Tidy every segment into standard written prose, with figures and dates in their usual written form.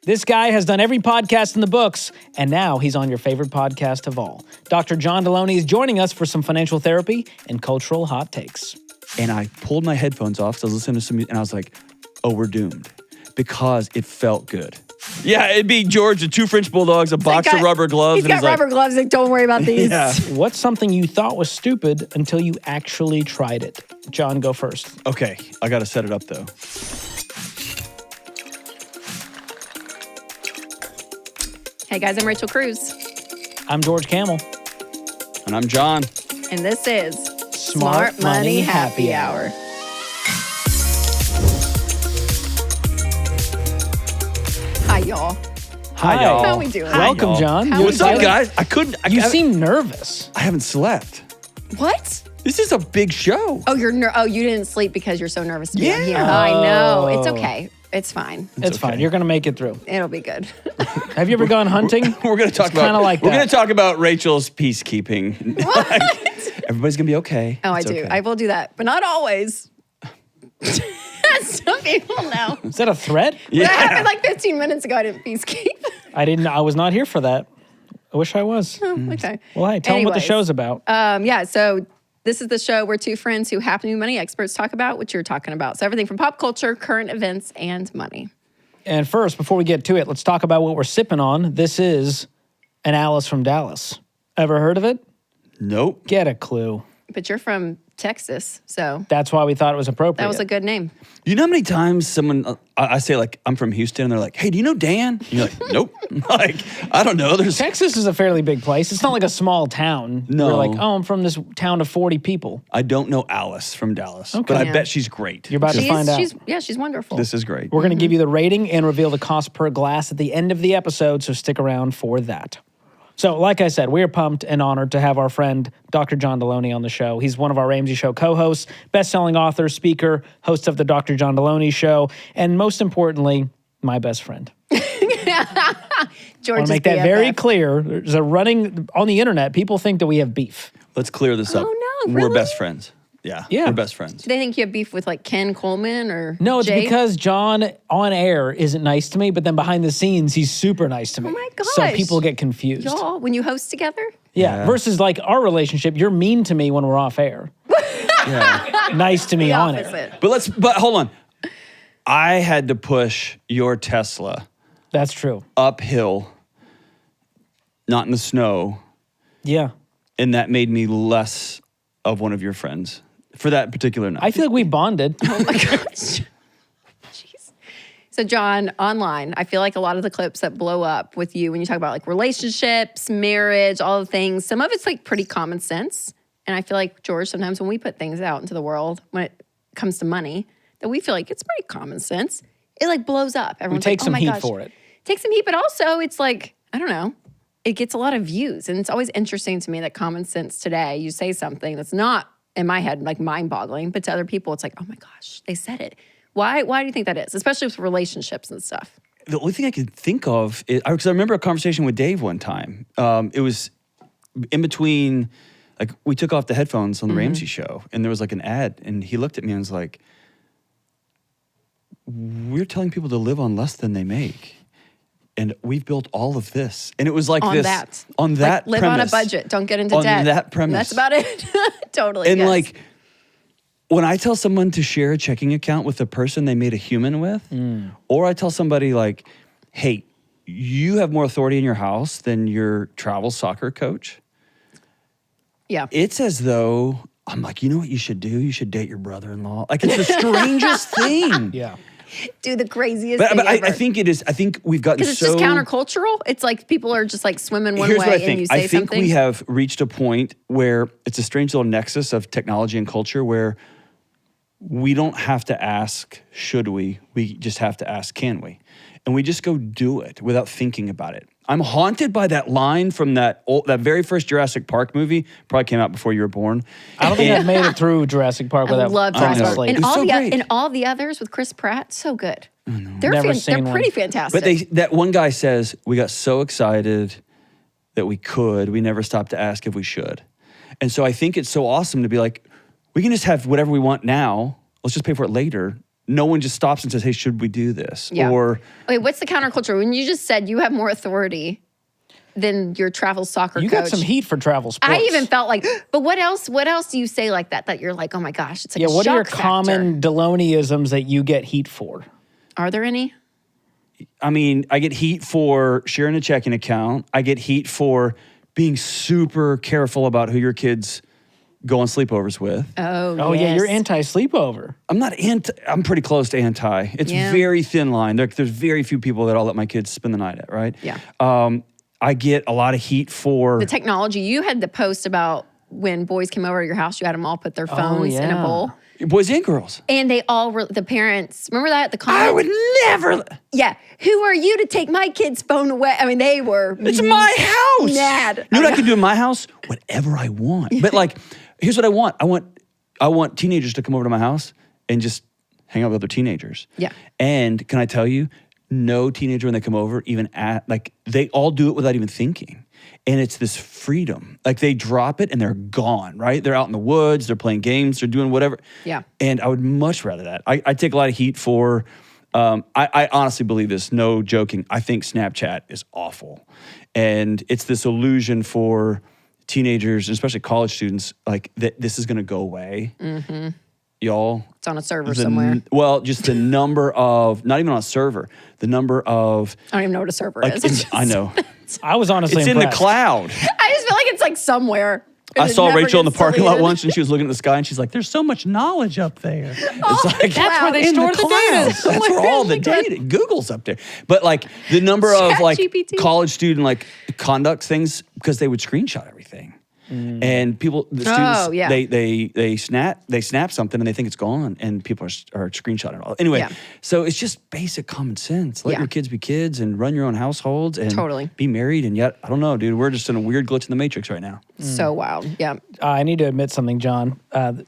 This guy has done every podcast in the books, and now he's on your favorite podcast of all. Dr. John Delony is joining us for some financial therapy and cultural hot takes. And I pulled my headphones off, so I was listening to some music, and I was like, oh, we're doomed. Because it felt good. Yeah, it'd be George with 2 French bulldogs, a box of rubber gloves. He's got rubber gloves, like, don't worry about these. Yeah. What's something you thought was stupid until you actually tried it? John, go first. Okay, I got to set it up, though. Hey guys, I'm Rachel Cruz. I'm George Camel. And I'm John. And this is Smart Money Happy Hour. Hi, y'all. Hi, y'all. How we doing? Welcome, y'all. John. How You're What's up, excited? guys? You seem nervous. I haven't slept. What? This is a big show. Oh, you didn't sleep because you're so nervous to be on here. Yeah. I know. It's okay. It's fine. It's fine. okay. You're going to make it through. It'll be good. Have you ever gone hunting? We're going to talk about kinda like We're that. going to talk about Rachel's peacekeeping. What? Everybody's going to be okay. Oh, It's I do. okay. I will do that, but not always. Some people know. Is that a threat? That happened like 15 minutes ago. I didn't peacekeep. I was not here for that. I wish I was. Okay. Well, hey, tell them what the Anyways, show's about. So this is the show where two friends who happen to be money experts talk about what you're talking about. So everything from pop culture, current events, and money. And first, before we get to it, let's talk about what we're sipping on. This is an Alice from Dallas. Ever heard of it? Nope. Get a clue. But you're from Texas, so That's why we thought it was appropriate. that was a good name. You know how many times someone, I say like, I'm from Houston, and they're like, hey, do you know Dan? And you're like, nope. Like, I don't know. There's Texas is a fairly big place. It's not like a small town. No. We're like, I'm from this town of 40 people. I don't know Alice from Dallas, Okay. but I Yeah. bet she's great. You're about to find out. She's wonderful. This is great. We're going to give you the rating and reveal the cost per glass at the end of the episode, so stick around for that. So, like I said, we're pumped and honored to have our friend Dr. John Delony on the show. He's one of our Ramsey Show co-hosts, best-selling author, speaker, host of the Dr. John Delony Show, and most importantly, my best friend. I George want to make that very clear. There's a running on the internet. People think that we have beef. Let's clear this up. Oh, no, We're really? best friends. Yeah, we're best friends. Do they think you have beef with like Ken Coleman or No, it's Jay? because John on air isn't nice to me, but then behind the scenes, he's super nice to me. Oh my So gosh. people get confused. y'all, when you host together? Yeah, versus like our relationship, you're mean to me when we're off air. Yeah. Nice to me The on air. opposite. But hold on. I had to push your Tesla That's true. uphill, not in the snow, Yeah. and that made me less of one of your friends for that particular night. I feel like we bonded. Oh my gosh. Jeez. So John, online, I feel like a lot of the clips that blow up with you when you talk about like relationships, marriage, all the things, some of it's like pretty common sense. And I feel like, George, sometimes when we put things out into the world, when it comes to money, that we feel like it's pretty common sense, it like blows up. Everyone's take like, some oh my heat gosh. for it. Take some heat, but also it's like, I don't know, it gets a lot of views. And it's always interesting to me that common sense today, you say something that's not in my head like mind-boggling, but to other people, it's like, oh my gosh, they said it. Why do you think that is? Especially with relationships and stuff. The only thing I could think of is, because I remember a conversation with Dave one time. It was in between, like we took off the headphones on the Ramsey show, and there was like an ad, and he looked at me and was like, we're telling people to live on less than they make. And we've built all of this. And it was like On this. that. On that Live premise. on a budget. Don't get into on debt. that premise. That's about it. Totally. And yes. like, when I tell someone to share a checking account with the person they made a human with, or I tell somebody like, hey, you have more authority in your house than your travel soccer coach. Yeah. It's as though I'm like, you know what you should do? You should date your brother-in-law. Like, it's the strangest thing. Yeah. Do the craziest But thing ever. I think it is. I think we've gotten because it's so just countercultural. It's like people are just like swimming one Here's way what I and think. you say I think something. we have reached a point where it's a strange little nexus of technology and culture where we don't have to ask, should we? We just have to ask, can we? And we just go do it without thinking about it. I'm haunted by that line from that very first Jurassic Park movie. Probably came out before you were born. I don't think I've made it through Jurassic Park I without love Jurassic Park. honestly. And It was all so the great. all the others with Chris Pratt, so good. They're Never seen they're one. pretty fantastic. But that one guy says, we got so excited that we never stopped to ask if we should. And so I think it's so awesome to be like, we can just have whatever we want now. Let's just pay for it later. no one just stops and says, hey, should we do this? Yeah. Or okay, what's the counterculture? When you just said you have more authority than your travel soccer You coach. got some heat for travel sports. I even felt like, but what else do you say like that you're like, oh my gosh, it's like a what are your shock factor. common Delonyisms that you get heat for? Are there any? I mean, I get heat for sharing a checking account. I get heat for being super careful about who your kids go on sleepovers with. Oh yeah, you're anti-sleepover. I'm not anti. I'm pretty close to anti. It's very thin line. There's very few people that I'll let my kids spend the night at, right? Yeah. I get a lot of heat for the technology. You had the post about when boys came over to your house, you had them all put their phones in a bowl. boys and girls. And they all were, the parents, remember that? The comments? I would never. Yeah. Who are you to take my kid's phone away? I mean, they were. It's my house. Mad. You know what I can do in my house? Whatever I want. But like, here's what I want. I want teenagers to come over to my house and just hang out with other teenagers. Yeah. And can I tell you, no teenager when they come over, they all do it without even thinking. And it's this freedom. Like they drop it and they're gone, right? They're out in the woods, they're playing games, they're doing whatever. Yeah. And I would much rather that. I take a lot of heat for, I honestly believe this, no joking. I think Snapchat is awful. And it's this illusion for teenagers, especially college students, like that this is gonna go away. Mm-hmm. Y'all. It's on a server somewhere. Well, just the number of, not even on a server, the number of. I don't even know what a server is. I know. I was honestly It's in impressed. the cloud. I just feel like it's like somewhere. I saw Rachel in the gets parking lot deleted. once and she was looking at the sky and she's like, there's so much knowledge up there. It's like, That's where they in store the the data. clouds. That's where all the data, Google's up there. But like the number of like ChatGPT. college student like conduct things, because they would screenshot everything. And people, the students, yeah. they snap something and they think it's gone, and people are screenshotting it all. Anyway, Yeah. so it's just basic common sense. Let Yeah. your kids be kids and run your own households and Totally. be married. And yet, I don't know, dude, we're just in a weird glitch in the matrix right now. So wild. Yeah. I need to admit something, John.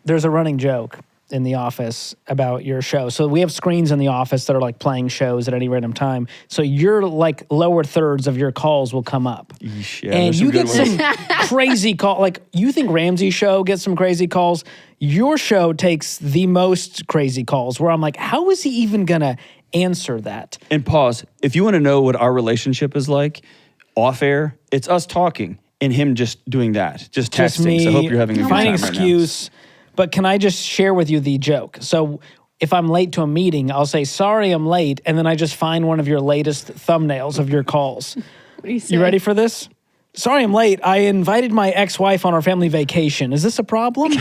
There's a running joke in the office about your show. So we have screens in the office that are like playing shows at any random time. So your like lower thirds of your calls will come up. Yeesh, yeah, and there's you some get good some crazy call. Like you think Ramsey's show gets some crazy calls. Your show takes the most crazy calls where I'm like, how is he even gonna answer that? And pause. If you want to know what our relationship is like off air, it's us talking and him just doing that, just texting. me So I hope you're having a good finding time right now. excuse. But can I just share with you the joke? So if I'm late to a meeting, I'll say, sorry, I'm late. And then I just find one of your latest thumbnails of your calls. What do you say? You ready for this? Sorry, I'm late. I invited my ex-wife on our family vacation. Is this a problem?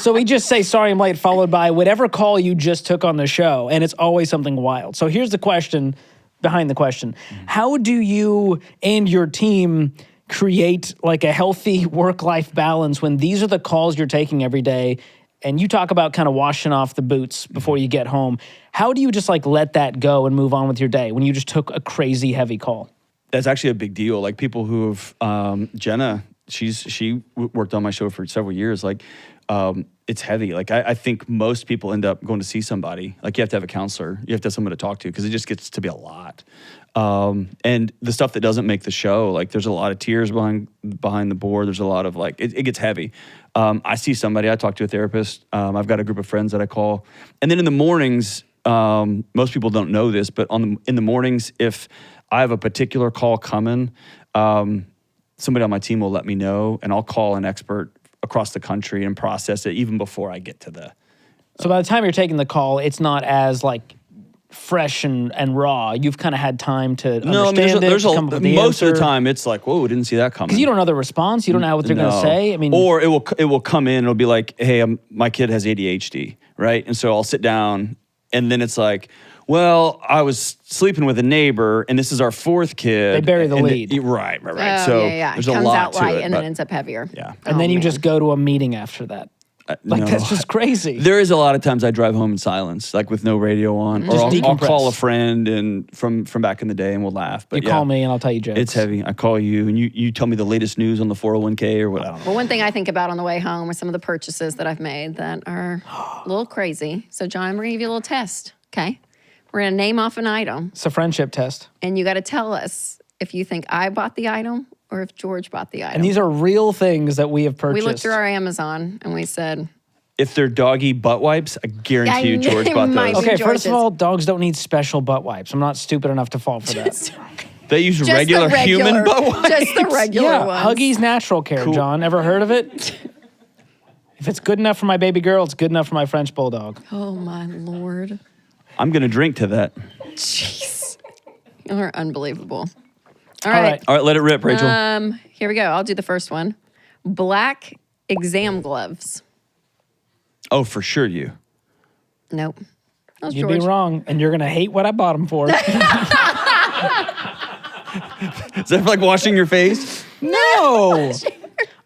So we just say, sorry, I'm late, followed by whatever call you just took on the show. And it's always something wild. So here's the question behind the question. How do you and your team create like a healthy work-life balance when these are the calls you're taking every day? And you talk about kind of washing off the boots before you get home. How do you just like let that go and move on with your day when you just took a crazy heavy call? That's actually a big deal. Like people who have, Jenna, she worked on my show for several years. Like it's heavy. Like I think most people end up going to see somebody. Like you have to have a counselor. You have to have someone to talk to because it just gets to be a lot. And the stuff that doesn't make the show, like there's a lot of tears behind the board. There's a lot of like, it gets heavy. I see somebody, I talk to a therapist. I've got a group of friends that I call. And then in the mornings, most people don't know this, but in the mornings, if I have a particular call coming, somebody on my team will let me know and I'll call an expert across the country and process it even before I get to the. So by the time you're taking the call, it's not as like fresh and raw. You've kind of had time to understand it. Come up with the most of answer. the time it's like, whoa, didn't see that coming. Because you don't know the response. You don't know what they're going to say. I mean, or it will come in. It'll be like, hey, my kid has ADHD, right? And so I'll sit down, and then it's like, well, I was sleeping with a neighbor, and this is our fourth kid. They bury the and lead. Right. Oh, So yeah. there's It a comes lot out to light it. and then but- ends up heavier. Yeah. and then you man. just go to a meeting after that. Like no. that's just crazy. There is a lot of times I drive home in silence, like with no radio on, Just or I'll decompress. call a friend and from back in the day, and we'll laugh. But You call me and I'll tell you jokes. It's heavy. I call you and you tell me the latest news on the 401k or what. I don't know. Well, one thing I think about on the way home are some of the purchases that I've made that are a little crazy. So, John, we're going to give you a little test, okay? We're going to name off an item, It's a friendship test. and you got to tell us if you think I bought the item or if George bought the item. And these are real things that we have we purchased. looked through our Amazon and we said, if they're doggy butt wipes, I guarantee you George bought Might those. be Okay, first of George's. all, dogs don't need special butt wipes. I'm not stupid enough to fall for that. They use Just the regular human butt wipes. Just the regular Yeah, ones. Huggies Natural Care, John. Ever heard of it? If it's good enough for my baby girl, it's good enough for my French bulldog. Oh, my Lord. I'm going to drink to that. Jeez. You're unbelievable. All right. right. All right, let it rip, Rachel. Here we go. I'll do the first one. Black exam gloves. Oh, for sure you. Nope. That was You'd George. be wrong, and you're going to hate what I bought them for. Is that like washing your face? No!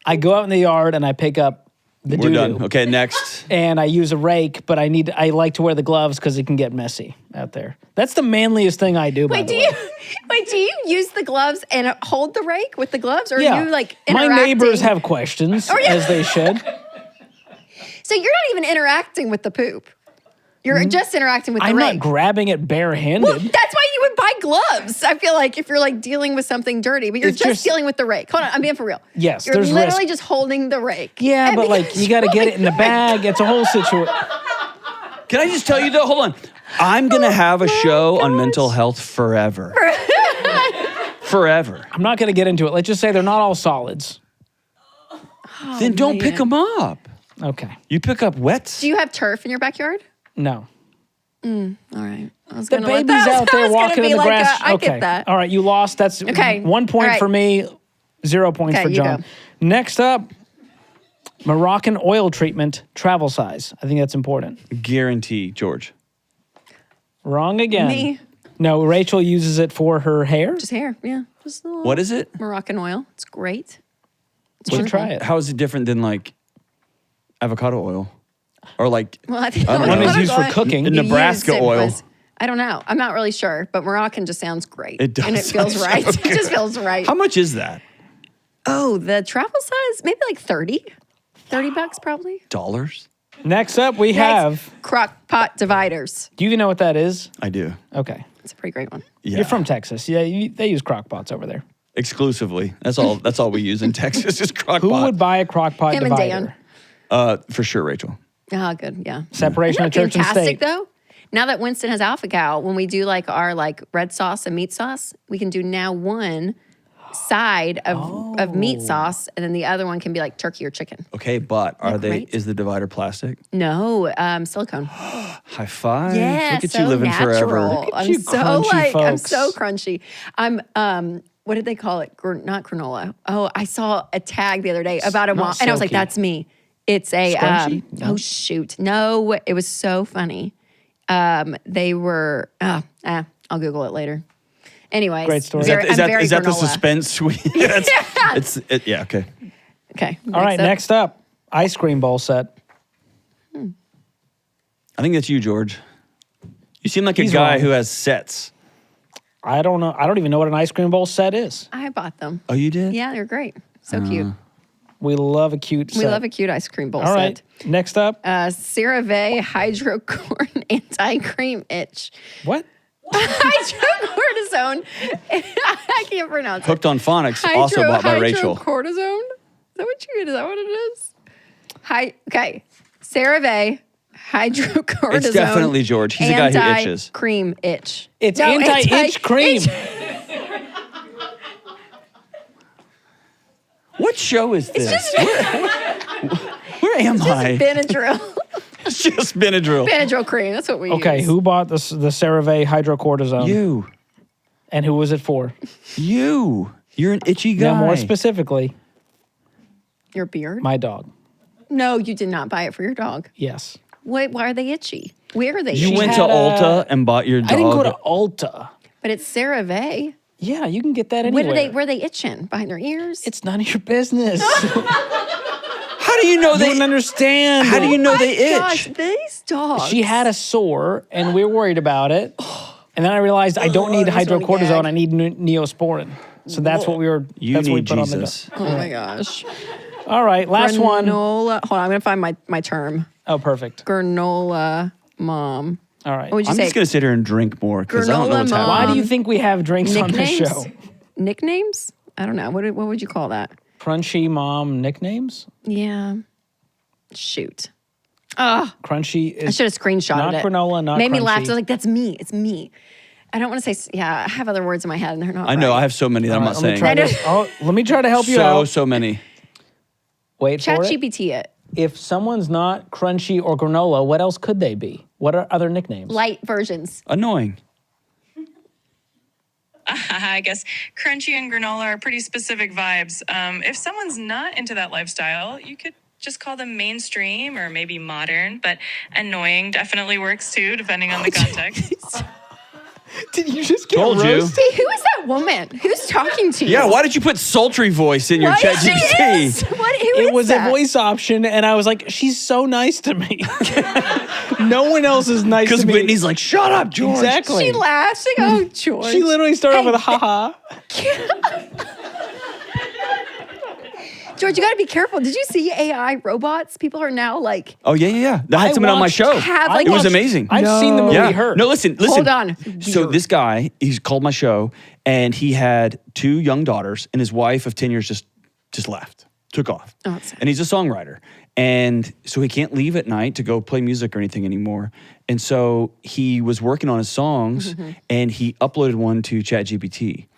I go out in the yard and I pick up the We're doo-doo. done. Okay, next. And I use a rake, but I like to wear the gloves because it can get messy out there. That's the manliest thing I do, by Wait, the do way. you use the gloves and hold the rake with the gloves, or Yeah. are you like My interacting? neighbors have questions, yeah. as they should. So you're not even interacting with the poop. You're just interacting with the I'm rake. not grabbing it barehanded. Well, that's why you would buy gloves. I feel like if you're like dealing with something dirty, but you're It's just just- dealing with the rake. Hold on, I'm being for real. Yes, you're there's literally risk. just holding the rake. Yeah, And but like because you got to get you're it in the bag. It's a whole situation. Can I just tell you though? Hold on. I'm going to have a show on mental health forever. Forever. I'm not going to get into it. Let's just say they're not all solids. Then don't pick them up. Okay. You pick up wets. Do you have turf in your backyard? No. All right. I was The gonna let baby's that- out I there was gonna walking be in the like grass. I Okay. get that. All right, you lost. That's Okay. 1 point All right. for me, 0 points Okay, for you John. go. Next up, Moroccan oil treatment, travel size. I think that's important. Guarantee, George. Wrong again. Me. No, Rachel uses it for her hair. Just hair. Yeah. Just a little What is it? Moroccan oil. It's great. We should try it. How is it different than like avocado oil? Or like Well, I think I don't One know. is used for cooking. In Nebraska used it oil. was- I don't know. I'm not really sure, but Moroccan just sounds great. It does And it feels sound right. so It just feels right. How much is that? Oh, the travel size? Maybe like 30. 30 bucks probably. Dollars? Next up, we Next, have. crock pot dividers. Do you even know what that is? I do. Okay. It's a pretty great one. Yeah. You're from Texas. Yeah, they use crock pots over there. Exclusively. That's all we use in Texas is crock Who pot. would buy a crock pot Him and divider? Dan. For sure, Rachel. Ah, good. Yeah. Separation of Isn't that church and fantastic state. though? Now that Winston has Alpha Gal, when we do like our like red sauce and meat sauce, we can do now one side of meat sauce, and then the other one can be like turkey or chicken. Okay, but great? is the divider plastic? No, silicone. High five. Yeah, Look at so you living natural. forever. I'm you so crunchy like I'm folks. so crunchy. I'm what did they call it? Not granola. Oh, I saw a tag the other day about a not mom, and I was like, silky. "That's me." It's a Scrunchy? No. oh shoot, no, it was so funny. They were I'll Google it later. Anyways, Great story. very- Is I'm that very the granola. suspense? Yeah, okay. Okay. All right, next up, ice cream bowl set. I think that's you, George. You seem like He's a guy wrong. who has sets. I don't know. I don't even know what an ice cream bowl set is. I bought them. Oh, you did? Yeah, they're great. So cute. We love a cute set. We love a cute ice cream bowl All right, set. next up. CeraVe hydrocorn anti-cream itch. What? Hydrocortisone. I can't pronounce it. Hooked on Phonics, also bought by Rachel. Hydrocortisone. Is that what you? Is that what it is? Okay. CeraVe hydrocortisone. It's definitely George. He's a guy who itches. Cream itch. It's No, anti-itch cream. What show is this? Where am I? Benadryl. It's just Benadryl. Benadryl cream. That's what we use. Okay, who bought the CeraVe hydrocortisone? You. And who was it for? You. You're an itchy guy. Now, more specifically, Your beard? my dog. No, you did not buy it for your dog. Yes. Wait, why are they itchy? Where are they You itchy? went to had a- Ulta and bought your dog. I didn't go to Ulta. But it's CeraVe. Yeah, you can get that anywhere. Where are they itching? Behind their ears? It's none of your business. How do you know You they don't understand. How do you know Oh my they itch? gosh, these dogs. She had a sore, and we were worried about it. And then I realized I don't need I just wanna hydrocortisone. gag. I need Neosporin. So that's what we were. You that's what we need put Jesus. on the. Oh my gosh. All right, last one. Granola. Hold on, I'm gonna find my term. Oh, perfect. Granola mom. All right. What would you I'm say? just going to sit here and drink more because I don't know Granola what's mom. happening. Why do you think we have drinks on this Nicknames? show? Nicknames? I don't know. What would you call that? Crunchy mom nicknames? Yeah. Shoot. Crunchy I is should have screenshotted not it. granola, not Made me laugh. I crunchy. was like, that's me. It's me. I don't want to say, yeah, I have other words in my head and they're not I know. right. I have so many that I'm not saying. Let me try to help you out. So many. Wait for it. ChatGPT it. If someone's not crunchy or granola, what else could they be? What are other nicknames? Light versions. Annoying. I guess crunchy and granola are pretty specific vibes. If someone's not into that lifestyle, you could just call them mainstream or maybe modern, but annoying definitely works too, depending on the context. Did you just get Told you. roasted? Who is that woman? Who's talking to you? Yeah, why did you put sultry voice in your What? ChatGPT? She is. Who It is was that? a voice option, and I was like, she's so nice to me. No one else is nice to Because me. Whitney's like, shut up, George. Exactly. She laughs. She goes, oh, George. She literally started off with a ha-ha. George, you got to be careful. Did you see AI robots? People are now like, Oh, yeah. That had someone on my watched- show. have, It like- was amazing. I've seen the movie Yeah. Her. No, listen. Hold on. So Weird. this guy, he's called my show, and he had 2 young daughters, and his wife of 10 years just left, took off. Oh, that's sad. And he's a songwriter. And so he can't leave at night to go play music or anything anymore. And so he was working on his songs, and he uploaded one to ChatGPT,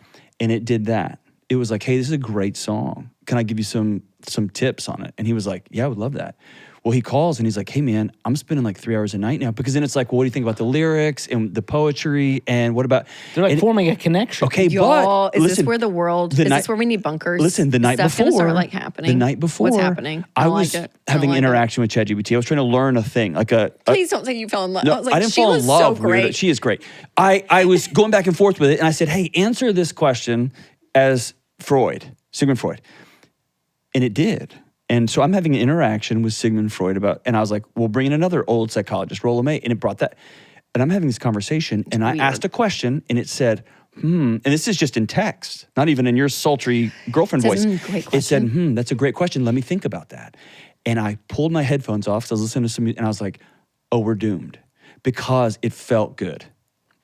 and it did that. It was like, hey, this is a great song. Can I give you some tips on it? And he was like, yeah, I would love that. Well, he calls and he's like, hey, man, I'm spending like 3 hours a night now. Because then it's like, well, what do you think about the lyrics and the poetry? And what about... They're like and- forming a connection. Okay, y'all, but is listen, this where the world, the is night- this where we need bunkers? Listen, the night Stuff before, gonna start like happening. the night before, What's happening? I don't was like it. having Don't like it. interaction with ChatGPT. I was trying to learn a thing, like a Please don't say you fell in love. no, I was like, I didn't she fall was in love. so weirdo. great. She is great. I was going back and forth with it, and I said, hey, answer this question as Sigmund Freud. And it did. And so I'm having an interaction with Sigmund Freud about, and I was like, we'll bring in another old psychologist, Rollo May, and it brought that. And I'm having this conversation, and I asked a question, and it said, and this is just in text, not even in your sultry girlfriend It says, voice. great It said, question. that's a great question. Let me think about that. And I pulled my headphones off, so I was listening to some music, and I was like, oh, we're doomed. Because it felt good.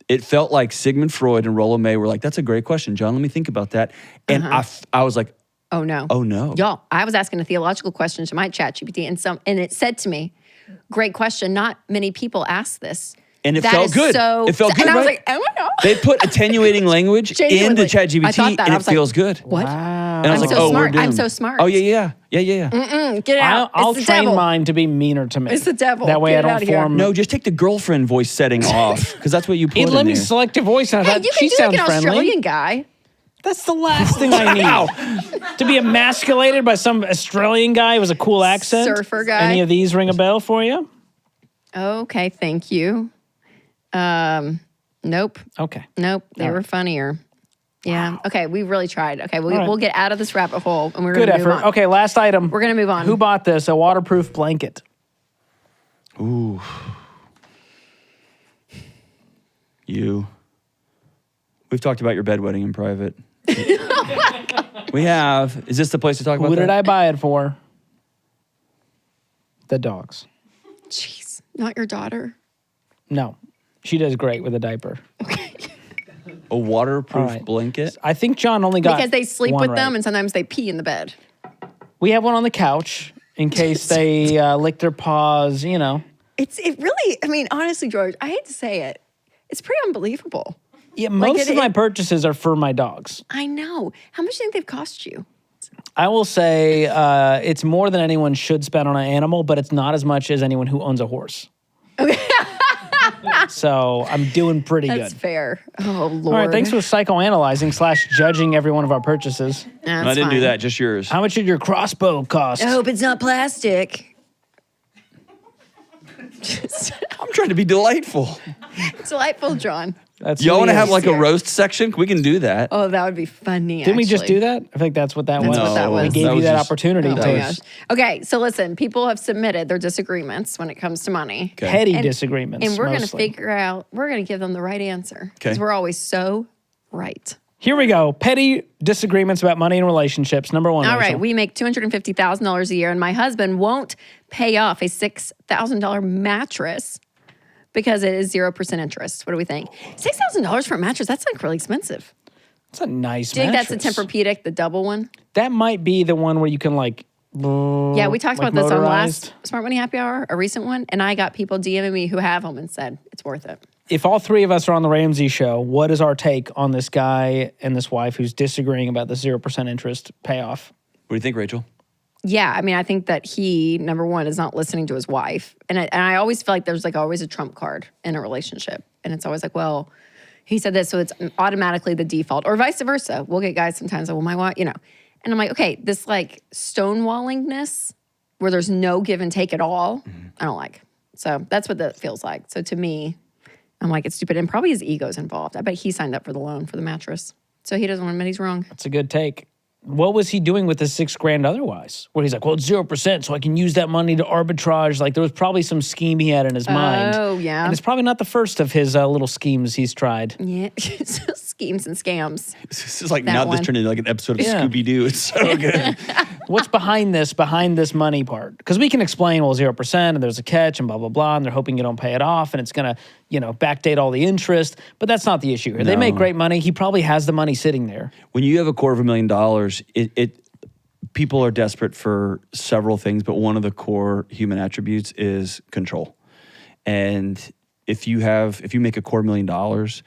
It felt like Sigmund Freud and Rollo May were like, that's a great question, John. Let me think about that. And I was like, Oh no. oh no. Y'all, I was asking a theological question to my ChatGPT and it said to me, great question. Not many people ask this. And it That felt is good. So, It felt good, And I was right? like, oh my God. They put attenuating language into Genuinely. I ChatGPT, thought that. and I it was like, feels good. What? Wow. And I was I'm like, so oh, smart. we're I'm doomed. so smart. Oh, yeah. Get it out. I'll it's the train devil. mine to be meaner to me. It's the devil. That way Get it I out don't of here. form. No, just take the girlfriend voice setting off, because that's what you put It in let me there. select a voice, and I Hey, thought you she can do like sounds an friendly. Australian guy. That's the last thing I need. To be emasculated by some Australian guy with a cool accent. Surfer guy. Any of these ring a bell for you? Okay, thank you. Nope. Okay. Nope. They were funnier. Yeah. Okay, we really tried. Okay, right. we'll get out of this rabbit hole and we're Good going to move effort. on. Okay, last item. We're going to move on. Who bought this? A waterproof blanket. Ooh. You. We've talked about your bedwetting in private. We have. Is this the place to talk about Who that? did I buy it for? The dogs. Jeez, not your daughter. No. She does great with a diaper. A waterproof All right. blanket? I think John only got Because they sleep one with them right. and sometimes they pee in the bed. We have one on the couch in case they lick their paws, you know. It really, I mean, honestly, George, I hate to say it. It's pretty unbelievable. Yeah, most it- of my purchases are for my dogs. I know. How much do you think they've cost you? I will say it's more than anyone should spend on an animal, but it's not as much as anyone who owns a horse. So I'm doing pretty That's good. fair. Oh, Lord. All right, thanks for psychoanalyzing / judging every one of our purchases. That's I didn't do fine. that, just yours. How much did your crossbow cost? I hope it's not plastic. I'm trying to be delightful. Delightful, John. That's Y'all want to have like a Here. roast section? We can do that. Oh, that would be funny. Didn't we just actually. do that? I think that's what that That's was. what that was. We gave That you was that just- opportunity Oh to my gosh. Okay, so listen, people have submitted their disagreements when it comes to money. Okay. petty And- disagreements. And we're going to mostly. figure out, we're going to give them the right answer. Because Okay. we're always so right. Here we go. Petty disagreements about money and relationships. Number one. All right, Rachel. we make $250,000 a year, and my husband won't pay off a $6,000 mattress because it is 0% interest. What do we think? $6,000 for a mattress, that's like really expensive. It's a nice Do you think mattress. that's the Tempur-Pedic, the double one? That might be the one where you can like Yeah, we talked like about this on motorized? last Smart Money Happy Hour, a recent one, and I got people DMing me who have them and said it's worth it. If all three of us are on the Ramsey show, what is our take on this guy and this wife who's disagreeing about the 0% interest payoff? What do you think, Rachel? Yeah, I mean, I think that he, number one, is not listening to his wife. And I always feel like there's like always a trump card in a relationship. And it's always like, well, he said this, so it's automatically the default. Or vice versa. We'll get guys sometimes like, well, my wife, you know. And I'm like, okay, this like stonewallingness where there's no give and take at all, I don't like. So that's what that feels like. So to me, I'm like, it's stupid. And probably his ego's involved. I bet he signed up for the loan for the mattress. So he doesn't want to admit he's wrong. That's a good take. What was he doing with the $6,000 otherwise? Where he's like, well, it's 0%, so I can use that money to arbitrage. Like there was probably some scheme he had in his mind. Oh, yeah. And it's probably not the first of his little schemes he's tried. Yeah, schemes and scams. This is like That now one. this turned into like an episode of Yeah. Scooby-Doo. It's so good. What's behind this money part? Because we can explain, well, 0% and there's a catch and blah, blah, blah, and they're hoping you don't pay it off and it's going to, backdate all the interest. But that's not the issue here. They make great money. He probably has the money sitting there. When you have $250,000, people are desperate for several things, but one of the core human attributes is control. And if you make $250,000,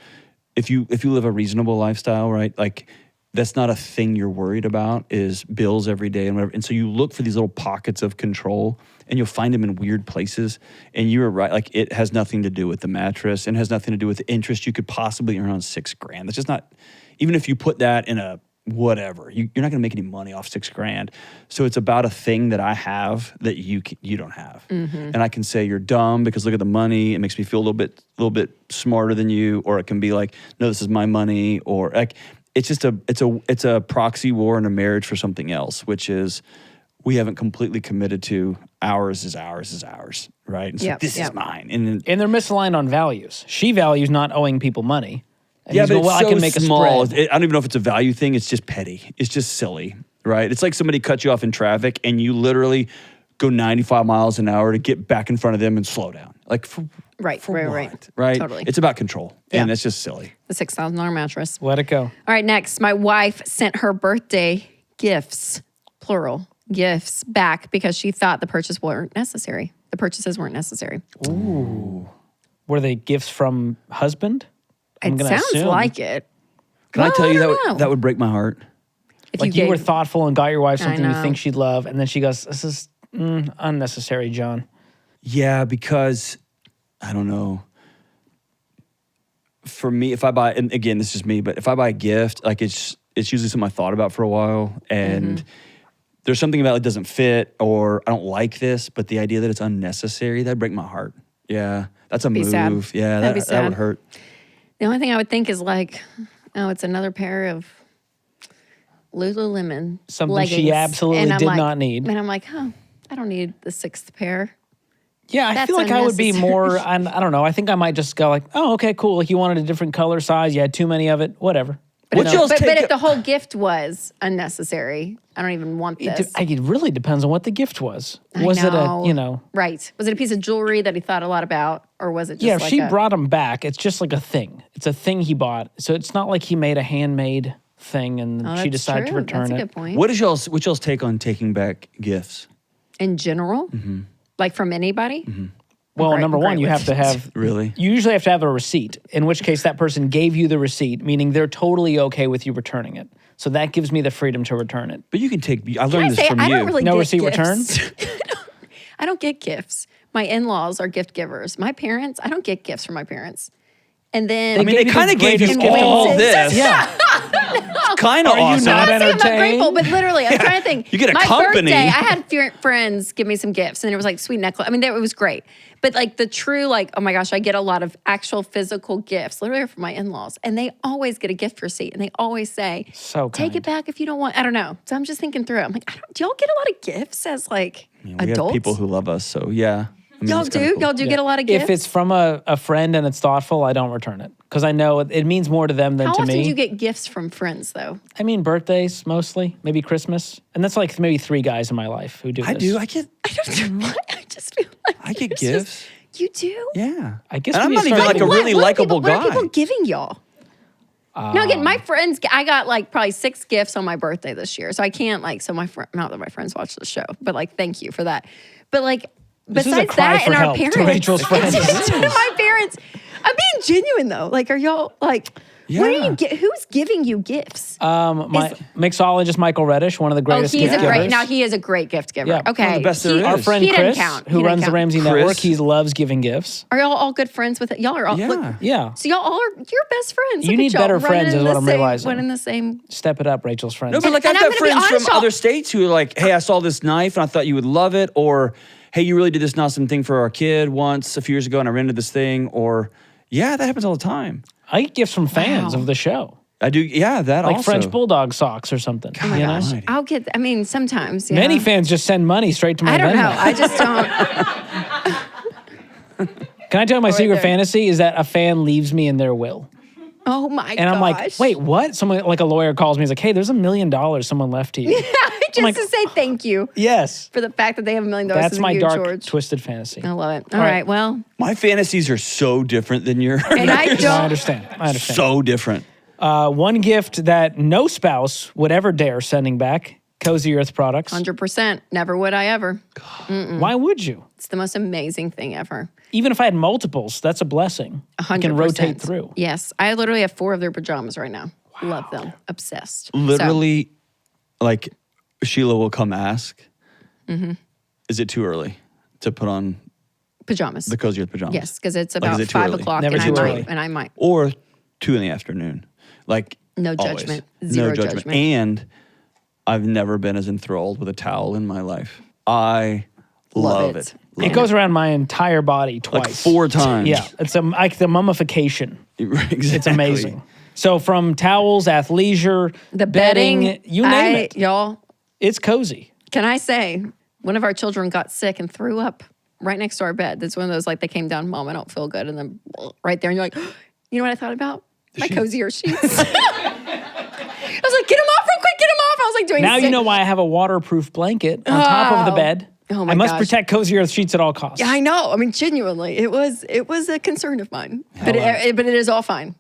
if you live a reasonable lifestyle, right? Like that's not a thing you're worried about is bills every day and whatever. And so you look for these little pockets of control and you'll find them in weird places. And you were right. Like it has nothing to do with the mattress and has nothing to do with the interest you could possibly earn on $6,000. That's just not, even if you put that in a whatever, you're not going to make any money off $6,000. So it's about a thing that I have that you don't have. And I can say you're dumb because look at the money. It makes me feel a little bit smarter than you. Or it can be like, no, this is my money. Or like, it's just it's a proxy war in a marriage for something else, which is we haven't completely committed to ours is ours, right? And so this is mine. And they're misaligned on values. She values not owing people money. And yeah, he's but going, it's well, so I can make small. a spread. I don't even know if it's a value thing. It's just petty. It's just silly, right? It's like somebody cut you off in traffic and you literally go 95 miles an hour to get back in front of them and slow down. Like for Right. Totally. It's about control. Yeah. And it's just silly. The $6,000 mattress. Let it go. All right, next. My wife sent her birthday gifts, plural, gifts back because she thought the purchases weren't necessary. Were they gifts from husband? I'm It gonna sounds assume. like it. Can I tell Well, you I don't know. that would break my heart? If Like you were gave- thoughtful and got your wife I something you know. think she'd love, and then she goes, this is unnecessary, John. Yeah, because I don't know. For me, if I buy, and again, this is just me, but if I buy a gift, like it's usually something I thought about for a while, and there's something about it doesn't fit, or I don't like this, but the idea that it's unnecessary, that'd break my heart. Yeah, that's a Be move. sad. Yeah, That'd be that would sad. hurt. The only thing I would think is like, oh, it's another pair of Lululemon Something she leggings. absolutely And I'm did like- not need. And I'm like, oh, I don't need the sixth pair. Yeah, I That's feel like I would be unnecessary. more, I don't know. I think I might just go like, oh, okay, cool. Like you wanted a different color size. You had too many of it. Whatever. But, What y'all's but take- if the whole gift was unnecessary, I don't even want this. It really depends on what the gift was. I Was it know. Right. Was it a piece of jewelry that he thought a lot about? Or was it just yeah, if like she a, brought him back, it's just like a thing. It's a thing he bought. So it's not like he made a handmade thing and Oh, she that's decided to true. return That's a it. good point. What's y'all's take on taking back gifts? In general? Like from anybody? Well, Great- number one, great you have with to it. have Really? You usually have to have a receipt, in which case that person gave you the receipt, meaning they're totally okay with you returning it. So that gives me the freedom to return it. But you can take, I Can learned I this say, from I you. don't really No get receipt gifts. I don't get gifts. My in-laws are gift givers. My parents, I don't get gifts from my parents. And then I mean, they gave you kind the of gave you greatest all gift. this. Yeah. It's kind of Are you awesome. not I'm not saying I'm not entertained? grateful, but literally, I'm trying to think. You get a my company. birthday, I had friends give me some gifts, and it was like sweet necklace. I mean, it was great. But like the true, like, oh my gosh, I get a lot of actual physical gifts, literally from my in-laws, and they always get a gift receipt, and they always say, So take kind. it back if you don't want. I don't know. So I'm just thinking through it. I'm like, do y'all get a lot of gifts as like We adults? have people who love us, so yeah. I mean, y'all it's kinda do? cool. Y'all do get a lot of gifts? If it's from a friend and it's thoughtful, I don't return it. Because I know it means more to them than How to often me. do you get gifts from friends, though? I mean, birthdays mostly, maybe Christmas. And that's like maybe 3 guys in my life who do I this. do. I get I don't know. I just feel like I get it's just- gifts. You do? Yeah. I guess And we I'm need not to even start like a getting- really What are likable people, guy. What are people giving y'all? Now again, my friends, I got like probably 6 gifts on my birthday this year. So I can't like, so not that my friends watch the show, but like, thank you for that. But like, This is a besides cry that for and our help parents. to Rachel's friends. My parents, I'm being genuine though. Like, are y'all like, what are Yeah. who's giving you gifts? My mixologist Michael Reddish, one of the greatest he's gift a great, givers. now he is a great gift giver. Yeah. Okay. One of the best there is. Our friend He didn't Chris, count. He who didn't runs the count. Ramsey Chris. Network, he loves giving gifts. Are y'all all good friends with it? Y'all are all, Yeah. look, Yeah. so y'all all are, you're best friends. You Look need at y'all better friends running is in what the I'm same- realizing. One in the same. Step it up, Rachel's friends. No, but like And I've I'm got gonna be friends honest, from y'all- other states who are like, hey, I saw this knife and I thought you would love it, or hey, you really did this awesome thing for our kid once a few years ago and I rented this thing, or yeah, that happens all the time. I get gifts from fans Wow. of the show. I do, yeah, that Like also. French Bulldog socks or something. Oh my you know? gosh. Almighty. I'll get, I mean, sometimes. Yeah. Many fans just send money straight to my I don't Venmo. know. I just don't. Can I tell you my secret there. fantasy is that a fan leaves me in their will. Oh my And I'm like, gosh. wait, what? Someone, like a lawyer calls me, he's like, hey, there's $1 million someone left to you. Just like- to say thank you Yes. for the fact that they have $1 million. That's to my you, dark, George. twisted fantasy. I love it. All All right. right. Well, My fantasies are so different than yours. and I I don't. understand. I understand. So different. One gift that no spouse would ever dare sending back, Cozy Earth products. 100%. Never would I ever. Why would you? It's the most amazing thing ever. Even if I had multiples, that's a blessing. 100%. You can rotate through. Yes. I literally have 4 of their pajamas right now. Love them. Obsessed. Literally, like Sheila will come ask, Mm-hmm. is it too early to put on So, pajamas. the Cozy Earth pajamas? Yes, because it's Like, about is it too 5 early? o'clock Never and too I early. might. And I might. Or 2 in the afternoon. Like No always. judgment. No Zero judgment. judgment. And I've never been as enthralled with a towel in my life. I love it. it. It goes around my entire body twice. like 4 times. Yeah, it's like the mummification. Exactly. It's amazing. So from towels, athleisure, The bedding, bedding. you name it, Y'all, it's cozy. can I say, one of our children got sick and threw up right next to our bed. That's one of those, like, they came down, Mom, I don't feel good. And then right there, and you're like, you know what I thought about? My cozier sheets. I was like, get them off real quick, get them off. I was like doing Now you sick- know why I have a waterproof blanket on top of the bed. Oh my I must gosh. protect Cozy Earth sheets at all costs. Yeah, I know. I mean, genuinely, it was a concern of mine. But it is all fine.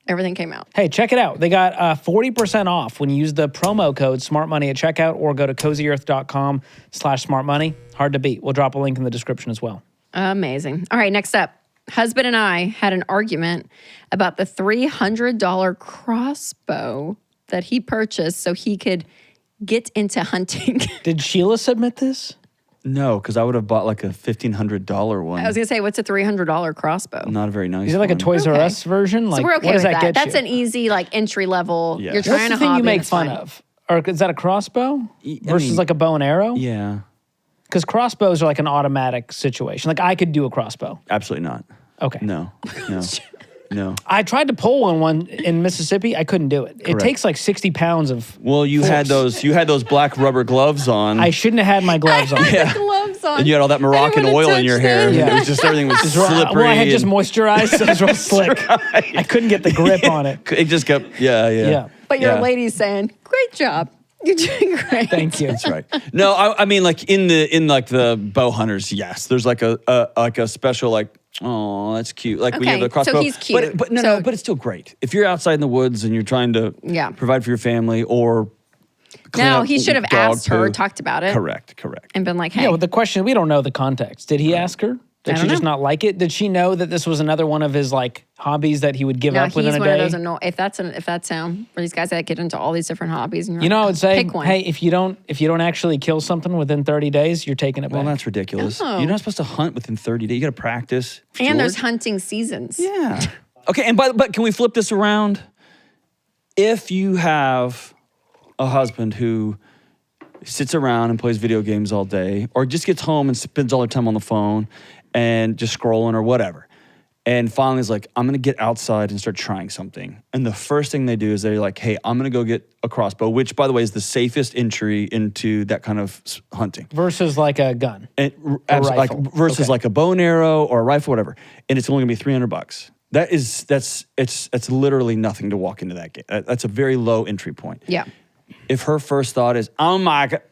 Everything came out. Hey, check it out. They got 40% off when you use the promo code SmartMoney at checkout or go to cozyearth.com/smartmoney. Hard to beat. We'll drop a link in the description as well. Amazing. All right, next up. Husband and I had an argument about the $300 crossbow that he purchased so he could get into hunting. Did Sheila submit this? No, because I would have bought like a $1,500 one. I was going to say, what's a $300 crossbow? Not a very nice Is it like a one. Toys R Okay. Us version? Like, So we're okay what does with that that. get That's you? an easy, like, entry level. Yeah. You're What's trying What's to the thing hobby. you make it's fun fine. of? Or is that a crossbow I versus mean- like a bow and arrow? Yeah, Because crossbows are like an automatic situation. Like I could do a crossbow. absolutely not. Okay. No, no, no. I tried to pull on one in Mississippi. I couldn't do it. It Correct. takes like 60 pounds of. Well, you had those black rubber gloves on. I shouldn't have had my gloves on. Yeah. Gloves on. And you had all that Moroccan I didn't wanna oil in your touch hair. them. Yeah. It was just everything was slippery. Well, I had just and- moisturized, so it was real slick. I couldn't get the grip on it. It just kept, yeah. Yeah. But your Yeah. lady's saying, great job. You're doing great. Thank you. That's right. No, I mean like in like the bow hunters, yes. There's like a special like, oh, that's cute. Like when you have Okay, a crossbow. so he's cute. But no, So- but it's still great. If you're outside in the woods and you're trying to Yeah. provide for your family or clean No, up he should have dog asked her, poo. talked about it. Correct. And been like, hey. Yeah, with the question, we don't know the context. Did he ask her? Did I she don't just know. not like it? Did she know that this was another one of his like hobbies that he would give no, up within he's a one day? of those if that's him, or these guys that get into all these different hobbies. And you're You know, I like, would say, pick one. hey, if you don't actually kill something within 30 days, you're taking it Well, back. that's ridiculous. Oh. You're not supposed to hunt within 30 days. You got to practice. And there's George. hunting seasons. Yeah. Okay, and but can we flip this around? If you have a husband who sits around and plays video games all day, or just gets home and spends all their time on the phone and just scrolling or whatever, and finally is like, I'm gonna get outside and start trying something. And the first thing they do is they're like, hey, I'm gonna go get a crossbow, which by the way is the safest entry into that kind of hunting. Versus like a gun. And rifle. like versus Okay. like a bow and arrow or a rifle, whatever. And it's only gonna be $300. That's literally nothing to walk into that game. That's a very low entry point. Yeah. If her first thought is, oh my God,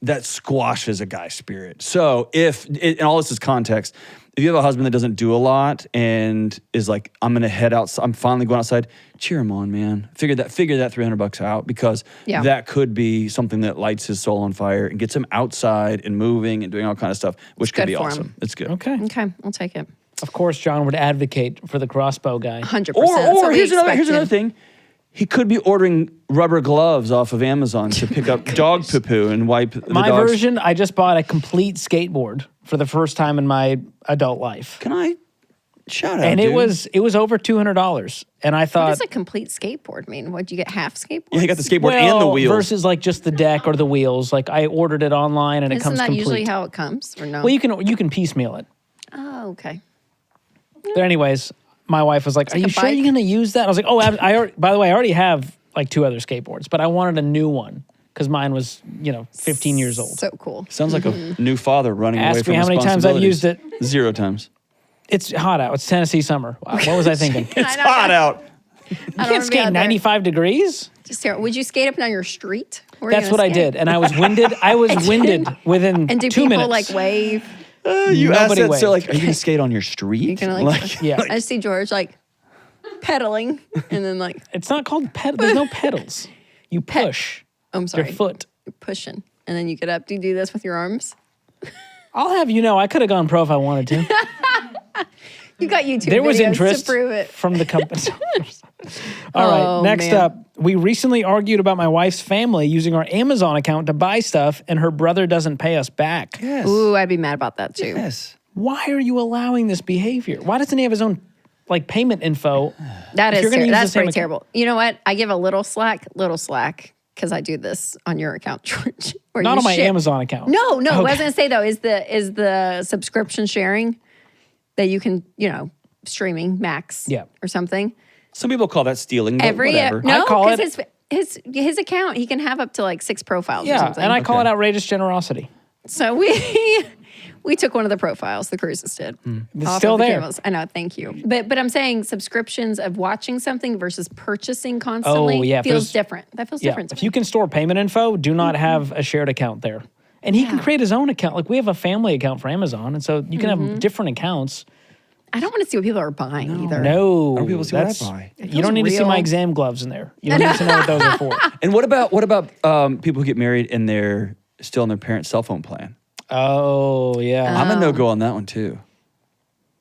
that squashes a guy's spirit. So and all this is context, if you have a husband that doesn't do a lot and is like, I'm gonna head out, I'm finally going outside, cheer him on, man. Figure that $300 out, because that could be something that lights his soul on fire and gets him outside and moving and doing all kind of stuff, which could be awesome. Him. It's good. Okay. I'll take it. Of course, John would advocate for the Crossbow guy. 100%. Or here's another thing. He could be ordering rubber gloves off of Amazon to pick up dog poo-poo and wipe the My dog's... version, I just bought a complete skateboard for the first time in my adult life. Can I shout out, And dude? it was over $200. And I thought... What does a complete skateboard mean? What, do you get half skateboard? Yeah, he got the skateboard and the wheels. Versus like just the deck or the wheels. Like I ordered it online and it comes complete. Isn't that usually how it comes, or no? Well, you can piecemeal it. Oh, okay. But anyways, my wife was like, "Are like you a sure bike. you're going to use that?" I was like, "Oh, by the way, I already have like 2 other skateboards, but I wanted a new one because mine was, 15 years old." So cool. Sounds like a new father running away Ask from me how many times I've used it. 0 times. It's hot out. It's Tennessee summer. Wow, what was I thinking? It's hot out. You can't skate 95 degrees? Just here. Would you skate up and down your street? Where are you That's gonna what I skate? did. And I was winded. I was winded within And do 2 people minutes. like wave? You asked Nobody that, so waved. like, are you going to skate on your street? You can like, Yeah. I just see George like pedaling and then like, It's not called pedal. There's no pedals. You push I'm sorry, your foot. You're pushing, and then you get up. Do you do this with your arms? I'll have you know, I could have gone pro if I wanted to. You got YouTube There was videos interest to prove it. from the company. All right, Oh, next man. up, we recently argued about my wife's family using our Amazon account to buy stuff, and her brother doesn't pay us back. Yes. Ooh, I'd be mad about that too. Yes. Why are you allowing this behavior? Why doesn't he have his own payment info? That If is you're gonna use the that's same pretty account- terrible. You know what? I give a little slack, because I do this on your account, George. where Not you on my ship- Amazon account. No. What I was Okay. gonna say though is the subscription sharing that you can streaming max or something. Some people call that stealing, but whatever. No, I call because his account he can have up to like 6 profiles or Yeah, something. and I call it Okay. outrageous generosity. So we took one of the profiles the cruises did. It's off still of the there. cameras. I know, thank you. But I'm saying subscriptions of watching something versus purchasing constantly yeah, if feels there's- different. That feels Yeah, different. to if me. you can store payment info, do not have a shared account there. And he can create his own account. Like we have a family account for Amazon, and so you can have different accounts. I don't want to see what people are buying either. No, I don't people see what I that's- buy. You don't need to see real. my exam gloves in there. You don't need to know what those are for. And what about people who get married and they're still on their parents' cell phone plan? Oh yeah. I'm a no-go on that one too.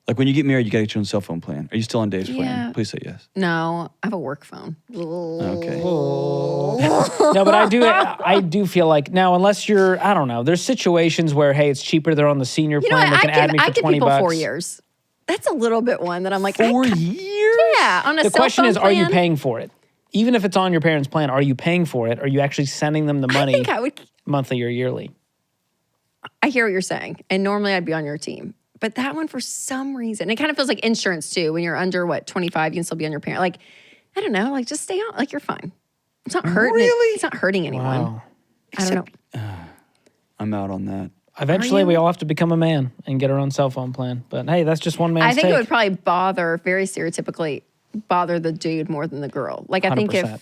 Like when you get married, you got to get your own cell phone plan. Are you still on Dave's Yeah. plan? Please say yes. No, I have a work phone. Okay. No, but I do feel like now, unless you're, I don't know. There's situations where hey, it's cheaper. They're on the senior You know plan. what? They can add me I for give $20. people 4 years. That's a little bit one that I'm like 4 years? Yeah, on a The cell question phone is, are you plan, paying for it? Even if it's on your parents' plan, are you paying for it? Are you actually sending them the I money think I would. monthly or yearly? I hear what you're saying, and normally I'd be on your team. But that one, for some reason, it kind of feels like insurance too. When you're under 25, you can still be on your parent. Like, I don't know. Like, just stay on. Like, you're fine. It's not hurting. Really? It's not hurting anyone. Wow. I don't know. I'm out on that. Eventually, you? we all have to become a man and get our own cell phone plan. But hey, that's just one man's I think take. it would probably very stereotypically, bother the dude more than the girl. Like, I think 100%.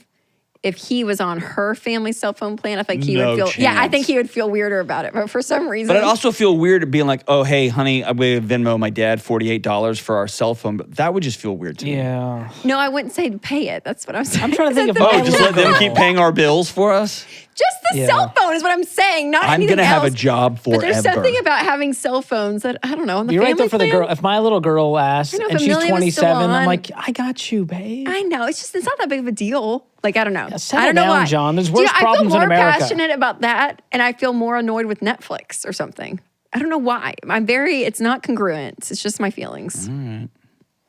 if he was on her family's cell phone plan, I think he No would feel. Yeah, I chance. think he would feel weirder about it. But for some reason, But I'd also feel weird being like, oh, hey, honey, I would Venmo my dad $48 for our cell phone. But that would just feel weird to me. Yeah. no, I wouldn't say to pay it. That's what I'm saying. I'm trying to think of That's my Oh, just let them keep paying our bills for us? Just the Yeah. cell phone is what I'm saying. Not I'm anything going to have a else. job But forever. there's something about having cell phones that I don't know. On the You're right family though for the plan, girl. If my little girl asks I know, if and she's Amelia was still 27, I'm on- like, I got you, babe. I know it's not that big of a deal. Like I don't know. settle I don't know down, why. John. There's Do you worse know, problems I in feel more America. passionate about that, and I feel more annoyed with Netflix or something. I don't know why. It's not congruent. It's just my feelings.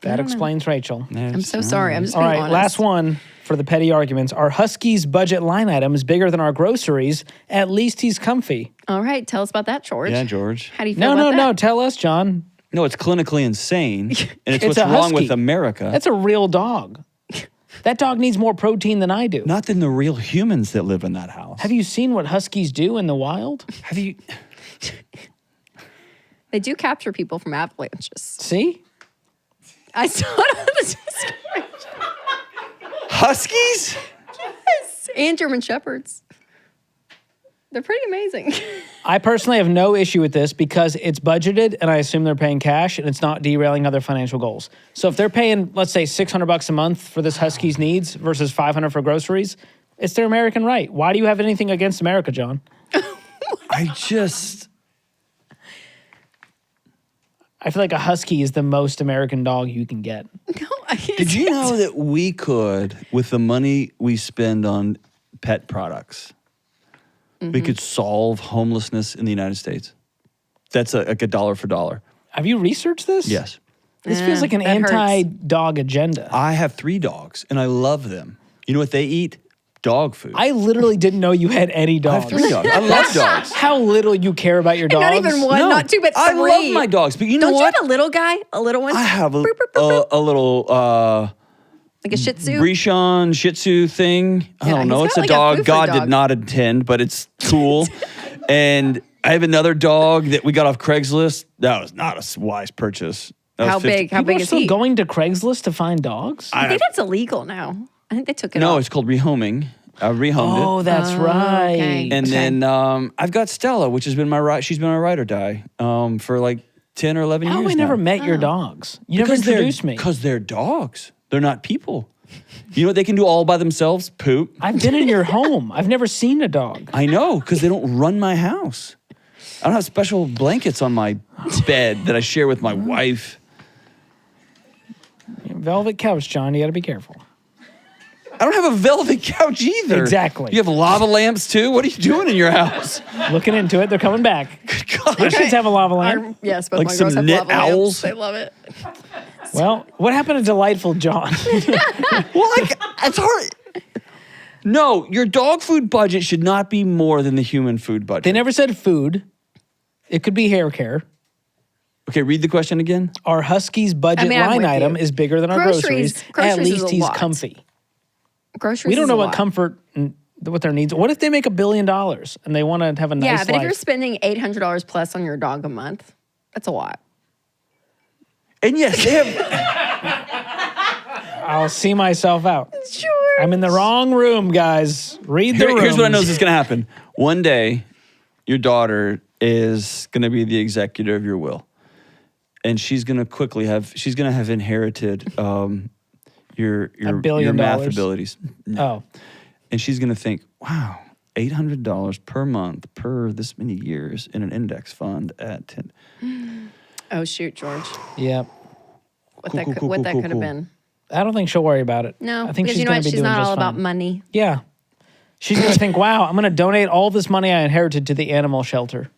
That explains Rachel. I'm so sorry. I'm just All being right, honest. last one for the petty arguments. Our Husky's budget line item is bigger than our groceries. At least he's comfy. All right, tell us about that, George. Yeah, George. How do you feel No, about no. that? Tell us, John. No, it's clinically insane. And it's It's what's a wrong husky. with America. That's a real dog. That dog needs more protein than I do. Not than the real humans that live in that house. Have you seen what Huskies do in the wild? Have you? They do capture people from avalanches. See? I saw it on the Discord. Huskies? And German Shepherds. They're pretty amazing. I personally have no issue with this because it's budgeted and I assume they're paying cash and it's not derailing other financial goals. So if they're paying, let's say, $600 a month for this Husky's needs versus $500 for groceries, it's their American right. Why do you have anything against America, John? I feel like a Husky is the most American dog you can get. No, Did you know that we could, with the money we spend on pet products, we could solve homelessness in the United States? That's like a dollar for dollar. Have you researched this? Yes. This feels like an that hurts. anti-dog agenda. I have 3 dogs, and I love them. You know what they eat? Dog food. I literally didn't know you had any I dogs. have 3 dogs. I love dogs. How little you care about your dogs. Not even one, No, not two, but 3. I love my dogs, but you know Don't what? you have a little guy? A little one? I have a Boop. little Like a Shih Tzu? Bichon Shih Tzu thing. I Yeah, don't know. he's It's got a like a dog. foofy God dog. did not intend, but it's cool. And I have another dog that we got off Craigslist. That was not a wise purchase. That was How 50 big? How People big are is still he? going to Craigslist to find dogs? I think that's illegal now. I think they took it No, off. it's called rehoming. I rehomed Oh, it. that's right. okay. And then I've got Stella, which has been she's been my ride or die for like 10 or 11 How years have I never now. met your dogs? You never introduced me. Because they're dogs. They're not people. You know what they can do all by themselves? Poop. I've been in your home. I've never seen a dog. I know, because they don't run my house. I don't have special blankets on my bed that I share with my wife. Velvet couch, John. You got to be careful. I don't have a velvet couch either. Exactly. You have lava lamps too? What are you doing in your house? Looking into it. They're coming back. God. Your kids have a lava lamp. Yes, but Like my some girls have knit lava lamps. owls? They love it. Well, what happened to Delightful John? Well, like, it's hard. No, your dog food budget should not be more than the human food budget. They never said food. It could be hair care. Okay, read the question again. Our Husky's budget I mean, I'm line with item you. is bigger than our groceries. At Groceries is least a he's lot. comfy. Groceries We don't is know a what lot. comfort and what their needs. What if they make $1 billion and they want to have a nice Yeah, life? but if you're spending $800 plus on your dog a month, that's a lot. And yes, they have. I'll see myself out. Sure. I'm in the wrong room, guys. Read the room. Here's what I know is going to happen. One day, your daughter is going to be the executor of your will. And she's going to she's going to have inherited your $1 billion. math abilities. Oh, And she's going to think, wow, $800 per month per this many years in an index fund at 10. Oh, shoot, George. yeah. What Cool, that cool, could, cool, what cool, that cool, could have cool. been. I don't think she'll worry about it. No, I think because she's you know going what? to be She's doing not just all about fine. money. Yeah. She's going to think, wow, I'm going to donate all this money I inherited to the animal shelter.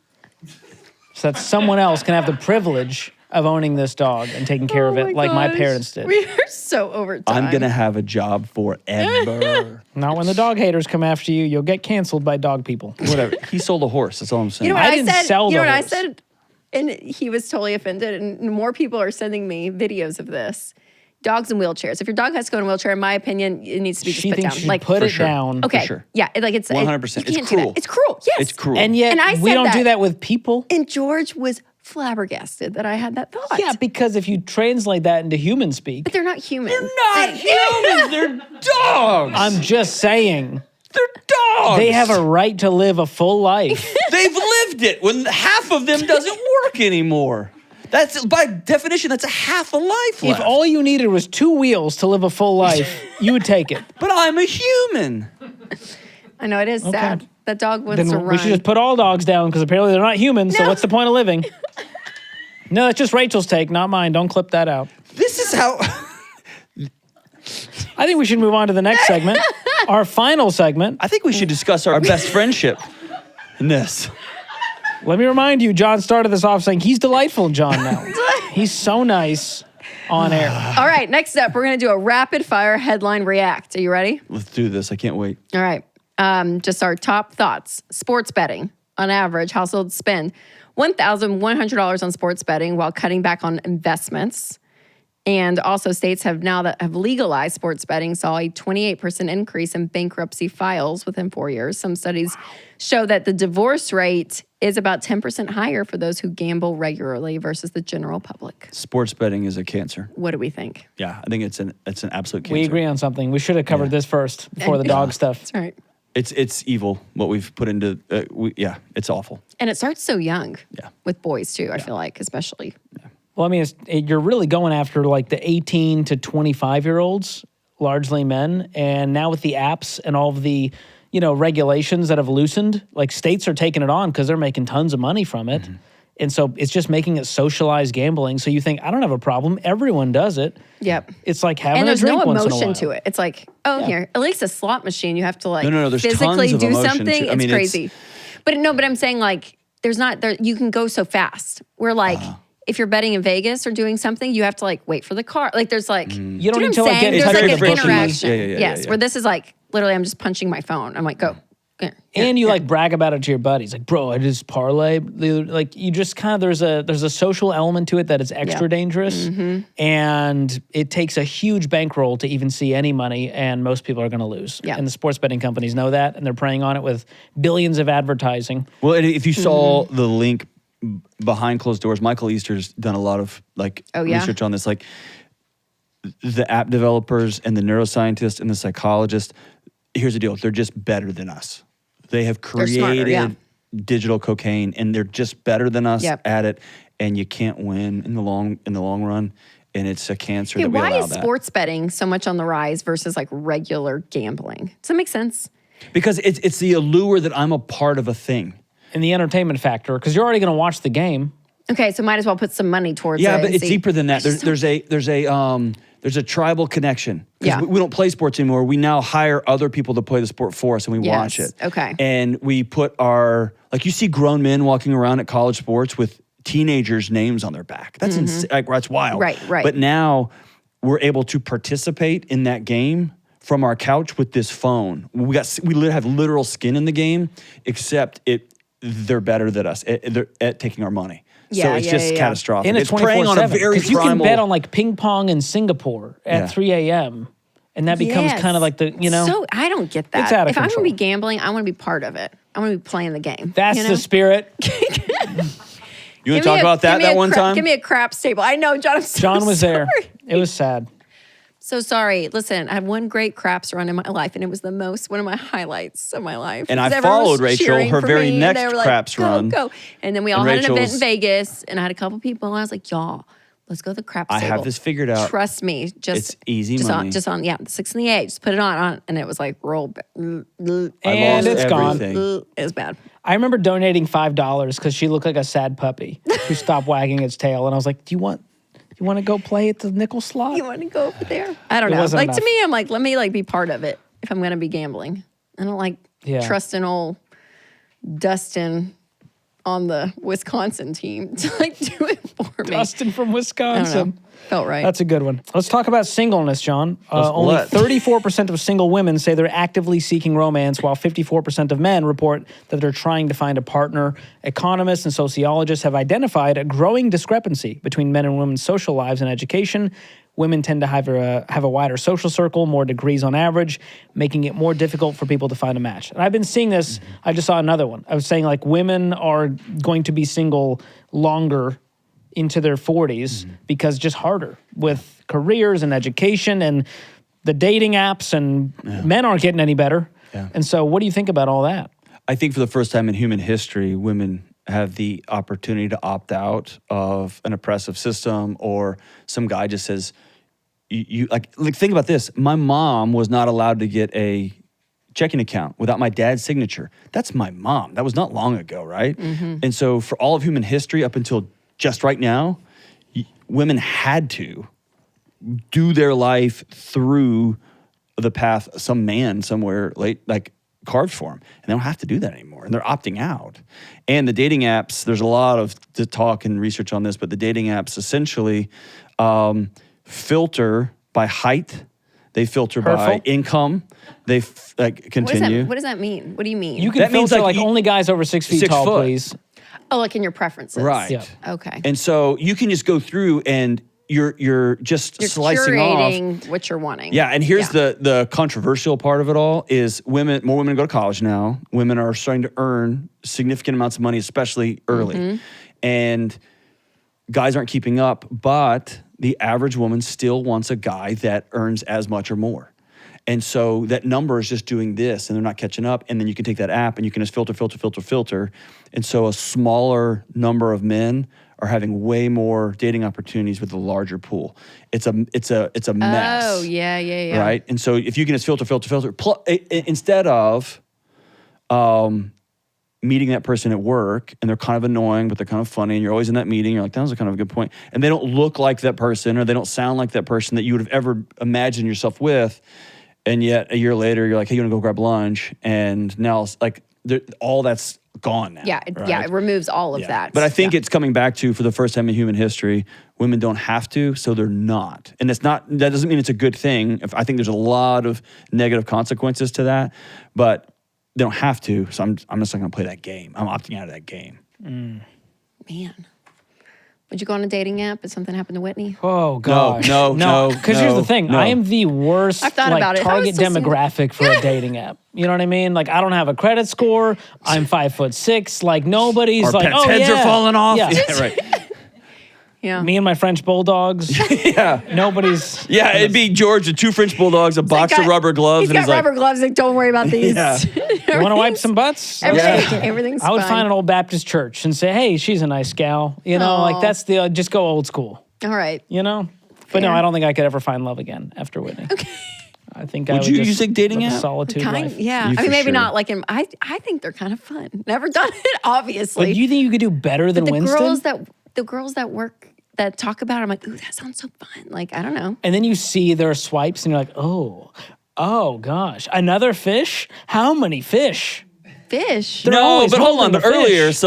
So that someone else can have the privilege of owning this dog and taking care of it like my gosh. parents did. We are so over time. I'm going to have a job forever. Not when the dog haters come after you. You'll get canceled by dog people. Whatever. He sold a horse. That's all I'm saying. You know what I I, didn't said? sell You know the what I horse. said? And he was totally offended. And more people are sending me videos of this. Dogs in wheelchairs. If your dog has to go in a wheelchair, in my opinion, it needs to be just She put thinks down. you should Like, put for it sure. down. okay, sure. yeah, like it's 100%. You It's can't do cruel. that. It's cruel. Yes, It's cruel. And yet, And I we said don't do that. that with people. And George was flabbergasted that I had that thought. Yeah, because if you translate that into human speak, but they're not human. Not humans. They're dogs. I'm just saying They're dogs. they have a right to live a full life. They've lived it when half of them doesn't work anymore. That's by definition, that's a half a life left. If all you needed was 2 wheels to live a full life, you would take it. But I'm a human. I know it is sad. That dog wants Then to we run. should just put all dogs down because apparently they're not human. So No. what's the point of living? No, that's just Rachel's take, not mine. Don't clip that out. This is how. I think we should move on to the next segment, our final segment. I think we should discuss our best friendship in this. Let me remind you, John started this off saying he's delightful, John, now. He's so nice on air. All right, next up, we're going to do a rapid fire headline react. Are you ready? Let's do this. I can't wait. All right. Just our top thoughts. Sports betting. On average, households spend $1,100 on sports betting while cutting back on investments. And also states have legalized sports betting saw a 28% increase in bankruptcy files within 4 years. Some studies show that the divorce rate is about 10% higher for those who gamble regularly versus the general public. Sports betting is a cancer. What do we think? Yeah, I think it's an absolute cancer. We agree on something. We should have covered this first before the dog stuff. That's right. It's evil what we've put into. It's awful. And it starts so young. Yeah. With boys too. I feel like, especially. Well, I mean, you're really going after like the 18 to 25-year-olds, largely men. And now with the apps and all of the, regulations that have loosened, like states are taking it on because they're making tons of money from it. And so it's just making it socialized gambling. So you think, I don't have a problem. Everyone does it. Yep. It's like having And a there's drink no once in a emotion while. to it. It's like, here, at least a slot machine, you have to like No, there's physically tons of do emotion something. to- I It's mean, crazy. But I'm saying like, you can go so fast. We're like, if you're betting in Vegas or doing something, you have to like wait for the car. Like there's like, You don't do need you know to what I'm like saying? get There's like an frictionless. interaction. Yeah. Yes, where this is like, literally I'm just punching my phone. I'm like, go. And you like brag about it to your buddies, like, bro, I just parlay. Like you just kind of there's a social element to it that is extra dangerous, and it takes a huge bankroll to even see any money, and most people are going to lose. Yeah. And the sports betting companies know that, and they're preying on it with billions of advertising. Well, and if you saw the link behind closed doors, Michael Easter's done a lot of research on this. Like the app developers and the neuroscientists and the psychologists. Here's the deal: they're just better than us. They have created digital cocaine, and they're just better than us at it. And you can't win in the long run. And it's a cancer that we allow that. Why is sports betting so much on the rise versus like regular gambling? Does that make sense? Because it's the allure that I'm a part of a thing. And the entertainment factor, because you're already going to watch the game. Okay, so might as well put some money towards it. Yeah, but and it's see. deeper than that. There's a tribal connection. Yeah. We don't play sports anymore. We now hire other people to play the sport for us, and we watch it. Okay. And we put you see grown men walking around at college sports with teenagers' names on their back. That's insane. That's wild. Right. But now we're able to participate in that game from our couch with this phone. We have literal skin in the game, except they're better than us at taking our money. So it's just catastrophic. And it's preying on a very you can primal. bet on like ping pong in Singapore at 3 a.m. And that becomes kind of like So I don't get that. It's out of if I'm going to control. be gambling, I want to be part of it. I want to be playing the game. That's the spirit. You want to talk about that one time? Give me a craps table. I know, John. I'm so John was there. sorry. It was sad. So sorry. Listen, I had one great craps run in my life, and it was one of my highlights of my life. And I Because everyone was followed Rachel, cheering her for very me, and next they were like, craps run. Go. And then we all And had an event in Rachel's- Vegas, and I had a couple people, and I was like, y'all, let's go to the craps I table. have this figured out. Trust me. It's easy just money. On the 6 and the 8. Just put it on. And it was like, roll. And lost it's gone. everything. It was bad. I remember donating $5 because she looked like a sad puppy who stopped wagging its tail. And I was like, do you want to go play at the nickel slot? You want to go over there? I don't It know. wasn't Like enough. to me, I'm like, let me like be part of it if I'm going to be gambling. I don't like trusting old Dustin on the Wisconsin team to like do it for me. Dustin from I don't Wisconsin. know. Felt right. That's a good one. Let's talk about singleness, John. Only let. 34% of single women say they're actively seeking romance, while 54% of men report that they're trying to find a partner. Economists and sociologists have identified a growing discrepancy between men and women's social lives and education. Women tend to have a wider social circle, more degrees on average, making it more difficult for people to find a match. And I've been seeing this. I just saw another one. I was saying like women are going to be single longer into their 40s because just harder with careers and education and the dating apps, and men aren't getting any better. Yeah. And so what do you think about all that? I think for the first time in human history, women have the opportunity to opt out of an oppressive system, or some guy just says, you like think about this. My mom was not allowed to get a checking account without my dad's signature. That's my mom. That was not long ago, right? And so for all of human history up until just right now, women had to do their life through the path some man somewhere carved for them. And they don't have to do that anymore. And they're opting out. And the dating apps, there's a lot of talk and research on this, but the dating apps essentially filter by height. They filter by income. They continue. What does that mean? What do you mean? You can That means, filter like, only guys over 6 feet 6 tall, foot. please. Oh, like in your preferences. Right. Yeah. Okay. And so you can just go through and you're just You're slicing off. curating what you're wanting. Yeah, and here's the controversial part of it all is more women go to college now. Women are starting to earn significant amounts of money, especially early. And guys aren't keeping up, but the average woman still wants a guy that earns as much or more. And so that number is just doing this and they're not catching up. And then you can take that app and you can just filter. And so a smaller number of men are having way more dating opportunities with a larger pool. It's a mess. Oh, yeah. Right? And so if you can just filter, instead of meeting that person at work and they're kind of annoying, but they're kind of funny and you're always in that meeting, you're like, that was a kind of a good point. And they don't look like that person or they don't sound like that person that you would have ever imagined yourself with. And yet a year later, you're like, hey, you want to go grab lunch? And now it's like all that's gone now. Yeah, it removes all of that. But I think it's coming back to, for the first time in human history, women don't have to, so they're not. And that doesn't mean it's a good thing. I think there's a lot of negative consequences to that, but they don't have to, so I'm just not going to play that game. I'm opting out of that game. Man. Would you go on a dating app if something happened to Whitney? Oh, gosh. No. Because here's the thing. No. I am the worst I've thought about it. target demographic for a dating app. You know what I mean? Like, I don't have a credit score. I'm 5'6". Like, nobody's Our like, pets' heads are falling off. Yeah. Yeah, right. Yeah. Me and my French bulldogs. Yeah. Nobody's. Yeah, it'd be George with 2 French bulldogs, a box of rubber gloves. He's got rubber gloves. Like, don't worry about these. Yeah. You want to wipe some butts? Everything's I would fine. find an old Baptist church and say, hey, she's a nice gal. You know, like that's just go old school. All right. You know? But no, Fair. I don't think I could ever find love again after Whitney. Okay. I think I would you just use a dating live a app? solitude life. Yeah. You I for mean, maybe sure. not like in, I think they're kind of fun. Never done it, obviously. But do you think you could do better than the Winston? girls that work, that talk about it, I'm like, ooh, that sounds so fun. Like, I don't know. And then you see their swipes and you're like, oh gosh, another fish? How many fish? Fish. They're No, always but hold on. holding But the earlier, fish.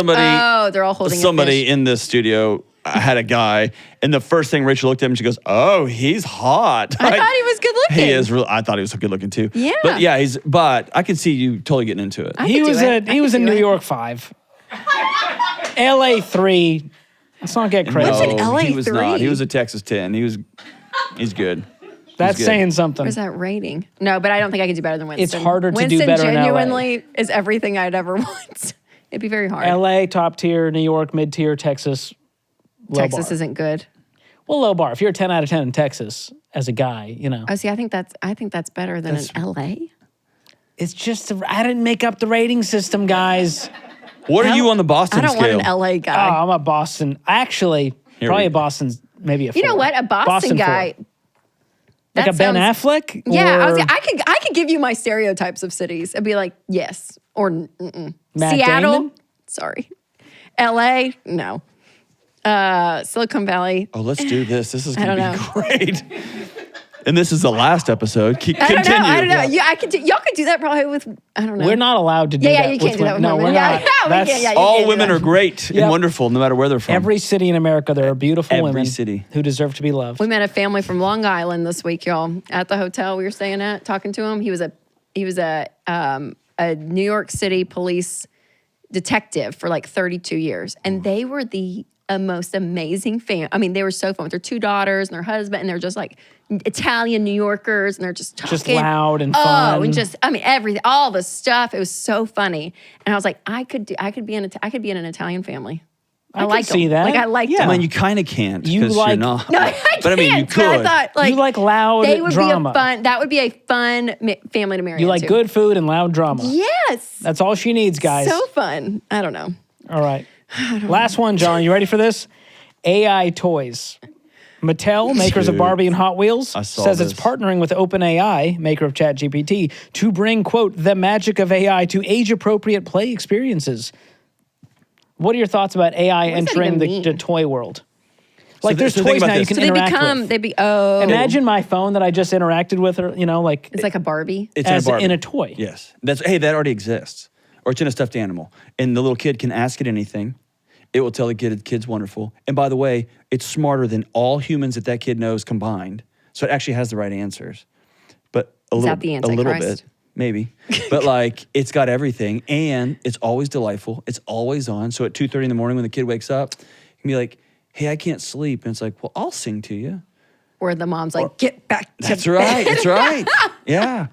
They're all holding a somebody fish. in this studio had a guy, and the first thing Rachel looked at him, she goes, "Oh, he's hot." I thought he was good looking. He is real. I thought he was good looking too. Yeah. But yeah, but I could see you totally getting into it. I He could do was it. I he was could in do New it. York 5. LA 3. Let's not get crazy. What's an LA he was not. 3? He was a Texas 10. He's good. That's good. saying something. Where's that rating? No, but I don't think I could do better than Winston. It's harder to do Winston better in LA. genuinely is everything I'd ever want. It'd be very hard. LA top tier, New York mid tier, Texas low Texas bar. isn't good. Well, low bar. If you're a 10 out of 10 in Texas as a guy, you know. Oh, see, I think that's better than in LA. It's just I didn't make up the rating system, guys. What are you on the Boston I don't scale? want an LA Oh, guy. I'm a Boston. Actually, Here probably we a go. Boston's maybe a 4. You know what? A Boston 4. guy. Like that a Ben sounds- Affleck? Yeah, Or I could give you my stereotypes of cities. I'd be like, yes or mm-mm. Matt Seattle, Damon? sorry. LA, no. Silicon Valley. Oh, let's do this. This is I going don't to be great. And this is the last episode. I don't Continue. know. I don't know. Yeah, y'all could do that probably with. I don't know. We're not allowed to do Yeah, that. you can't do that with No, women. we're Yeah, not. yeah, we That's can't, yeah, you All can't do women that. are great Yep. and wonderful, no matter where they're from. Every city in America, there are beautiful Every women city. who deserve to be loved. We met a family from Long Island this week, y'all, at the hotel we were staying at, talking to him. He was a New York City police detective for like 32 years, and they were the most amazing family. I mean, they were so fun with their 2 daughters and their husband, and they're just like Italian New Yorkers, and they're just talking. Just loud and Oh, fun. and just everything, all the stuff. It was so funny, and I was like, I could be in an Italian family. I could like see them. that. Like I liked Yeah. I them. mean, you kind of can't You because like- you're not. No, I can't. But I mean, you could. But I thought, like, You like loud they would drama. That would be a fun family to marry You like into. good food and loud drama. Yes. That's all she needs, guys. So fun. I don't know. All right. Last one, John. You ready for this? AI toys. Mattel, makers of Dude. Barbie and Hot Wheels, I saw says this. it's partnering with OpenAI, maker of ChatGPT, to bring, quote, the magic of AI to age-appropriate play experiences. What are your thoughts about AI does that entering even the mean? toy world? Like, there's so think toys about now you this. can So they interact become, with. Imagine my phone that I just interacted with, or, you know, like it's like a Barbie. It's as in a Barbie. in a toy. Yes. That already exists. Or it's in a stuffed animal. And the little kid can ask it anything. It will tell the kid's wonderful. And by the way, it's smarter than all humans that kid knows combined. So it actually has the right answers. But a little that the bit, Antichrist? maybe. But like it's got everything and it's always delightful. It's always on. So at 2:30 in the morning when the kid wakes up, you can be like, "Hey, I can't sleep." And it's like, "Well, I'll sing to you." Or the mom's like, get back to That's bed. right. That's right. Yeah.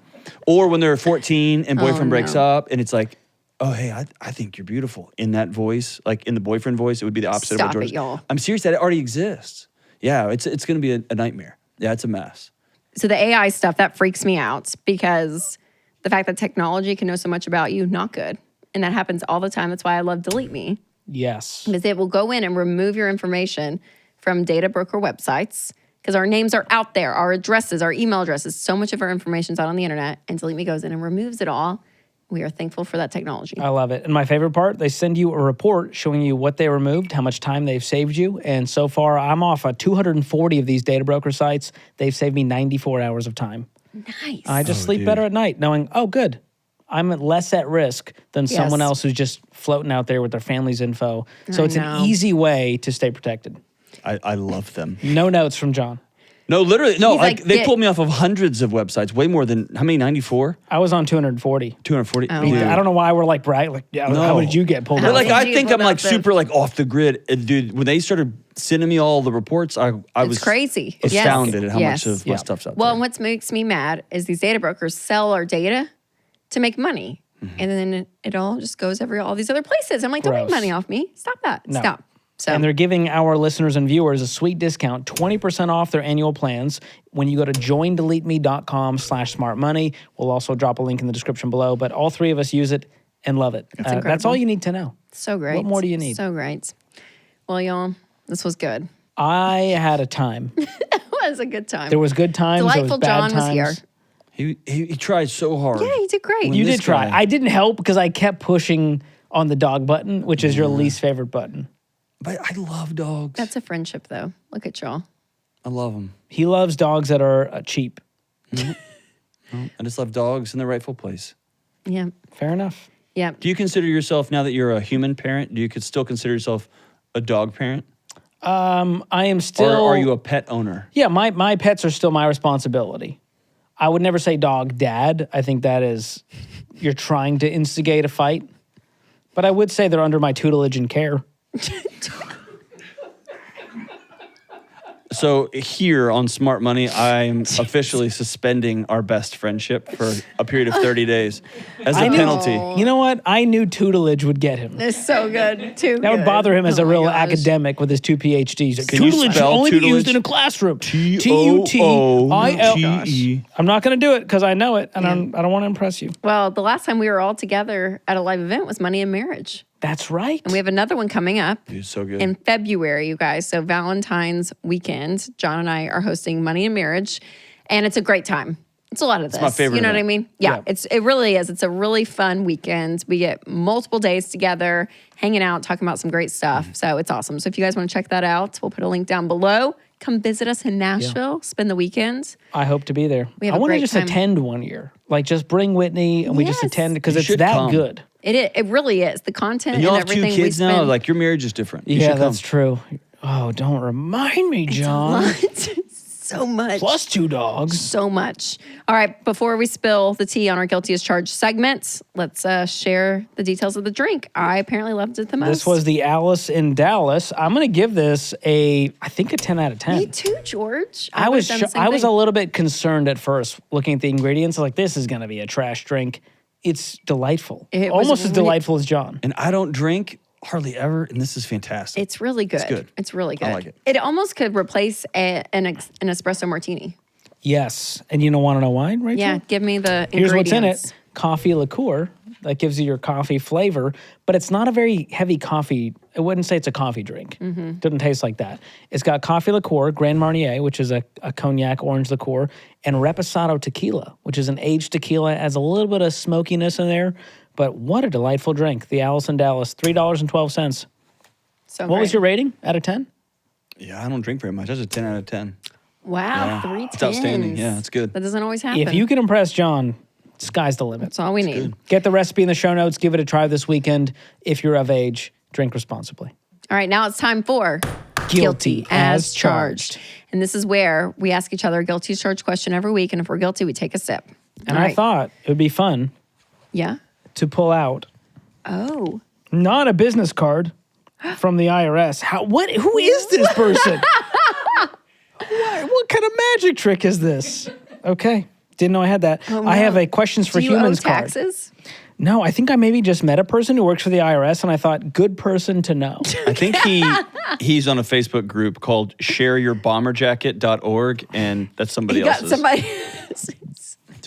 Or when they're 14 and boyfriend breaks no. up and it's like, oh, hey, I think you're beautiful. In that voice, like in the boyfriend voice, it would be the opposite Stop of what George. it, y'all. I'm serious. That it already exists. Yeah, it's going to be a nightmare. Yeah, it's a mess. So the AI stuff, that freaks me out because the fact that technology can know so much about you, not good. And that happens all the time. That's why I love Delete Me. Yes. Because it will go in and remove your information from data broker websites because our names are out there, our addresses, our email addresses. So much of our information is out on the internet, and Delete Me goes in and removes it all. We are thankful for that technology. I love it. And my favorite part, they send you a report showing you what they removed, how much time they've saved you. And so far, I'm off 240 of these data broker sites. They've saved me 94 hours of time. Nice. I just sleep better at night knowing, oh, good. I'm less at risk than someone else who's just floating out there with their family's info. So it's an easy way to stay protected. I love them. No notes from John. No, literally, no. He's like, They pulled me off of hundreds of websites, way more than, how many, 94? I was on 240. 240? Oh, Dude. I don't know why we're like brag. Like, yeah, how did you get pulled How But off? like, did I you think pull I'm like off the- super like off the grid. Dude, when they started sending me all the reports, I was crazy. astounded Yes. at how Yes. much of my stuff's out Well, and there. what makes me mad is these data brokers sell our data to make money. And then it all just goes all these other places. I'm like, don't make Gross. money off me. Stop that. No. Stop. So And they're giving our listeners and viewers a sweet discount, 20% off their annual plans when you go to joindeleteme.com/smartmoney. We'll also drop a link in the description below, but all three of us use it and love it. That's incredible. all you need to know. so great. What more do you need? So great. Well, y'all, this was good. I had a time. It was a good time. There was good times. Delightful there was bad John was times. here. He tried so hard. Yeah, you did great. You This did try. guy. I didn't help because I kept pushing on the dog button, which is your least favorite button. But I love dogs. That's a friendship, though. Look at y'all. I love them. He loves dogs that are cheap. I just love dogs in their rightful place. Yeah. Fair enough. Yeah. Do you consider yourself, now that you're a human parent, do you could still consider yourself a dog parent? I am still. Or are you a pet owner? Yeah, my pets are still my responsibility. I would never say dog dad. I think that is, you're trying to instigate a fight. But I would say they're under my tutelage and care. So here on Smart Money, I'm officially suspending our best friendship for a period of 30 days as a I knew- penalty. You know what? I knew tutelage would get him. It's so good, too. That would bother him as a my real gosh. academic with his 2 PhDs. Like, Can you tutelage spell only be tutelage? used in a classroom. Tutilage. Tutilage. I'm not going to do it because I know it, and I don't want to impress you. Well, the last time we were all together at a live event was Money and Marriage. That's right. And we have another one coming up Dude, so good. in February, you guys. So Valentine's weekend, John and I are hosting Money and Marriage, and it's a great time. It's a lot of this. my favorite You know what I event. mean? Yeah, Yeah. it really is. It's a really fun weekend. We get multiple days together, hanging out, talking about some great stuff. So it's awesome. So if you guys want to check that out, we'll put a link down below. Come visit us in Nashville, spend the weekend. I hope to be there. We have I a want to great just time. attend one year. Like, just bring Whitney and we just Yes. attend because You it's should that come. good. It really is. The content And and, y'all have two everything kids we now. spend. Like, your marriage is different. You Yeah, should come. that's true. Oh, don't remind me, John. So much. Plus 2 dogs. So much. All right, before we spill the tea on our Guilty as Charged segment, let's share the details of the drink. I apparently loved it the most. This was the Alice in Dallas. I'm going to give this I think a 10 out of 10. Me too, George. I was would've done the same I was a thing. little bit concerned at first looking at the ingredients. Like, this is going to be a trash drink. It's delightful. It was Almost as really- delightful as John. And I don't drink hardly ever, and this is fantastic. It's really good. good. It's really good. I like it. It almost could replace an espresso martini. Yes. And you don't want to know why, Rachel? Yeah, give me the Here's what's in ingredients. it. Coffee liqueur that gives you your coffee flavor, but it's not a very heavy coffee. I wouldn't say it's a coffee drink. Doesn't taste like that. It's got coffee liqueur, Grand Marnier, which is a cognac orange liqueur, and Reposado tequila, which is an aged tequila. It adds a little bit of smokiness in there, but what a delightful drink. The Alice in Dallas, $3.12. So What was great. your rating out of 10? Yeah, I don't drink very much. That's a 10 out of 10. Wow, Yeah. 3 It's outstanding. tens. Yeah, it's good. That doesn't always happen. If you can impress John, sky's the limit. That's all we need. Get the recipe in the show notes. Give it a try this weekend. If you're of age, drink responsibly. All right, now it's time for Guilty as Charged. And this is where we ask each other a guilty as charged question every week. And if we're guilty, we take a sip. And All I right. thought it would be fun Yeah. to pull out Oh. not a business card from the IRS. Who is this person? what kind of magic trick is this? Okay. Didn't know I had that. Oh, I no. have a questions for Do you owe humans card. taxes? No, I think I maybe just met a person who works for the IRS, and I thought, good person to know. I think he's on a Facebook group called shareyourbomberjacket.org, and that's somebody else's. Somebody. Does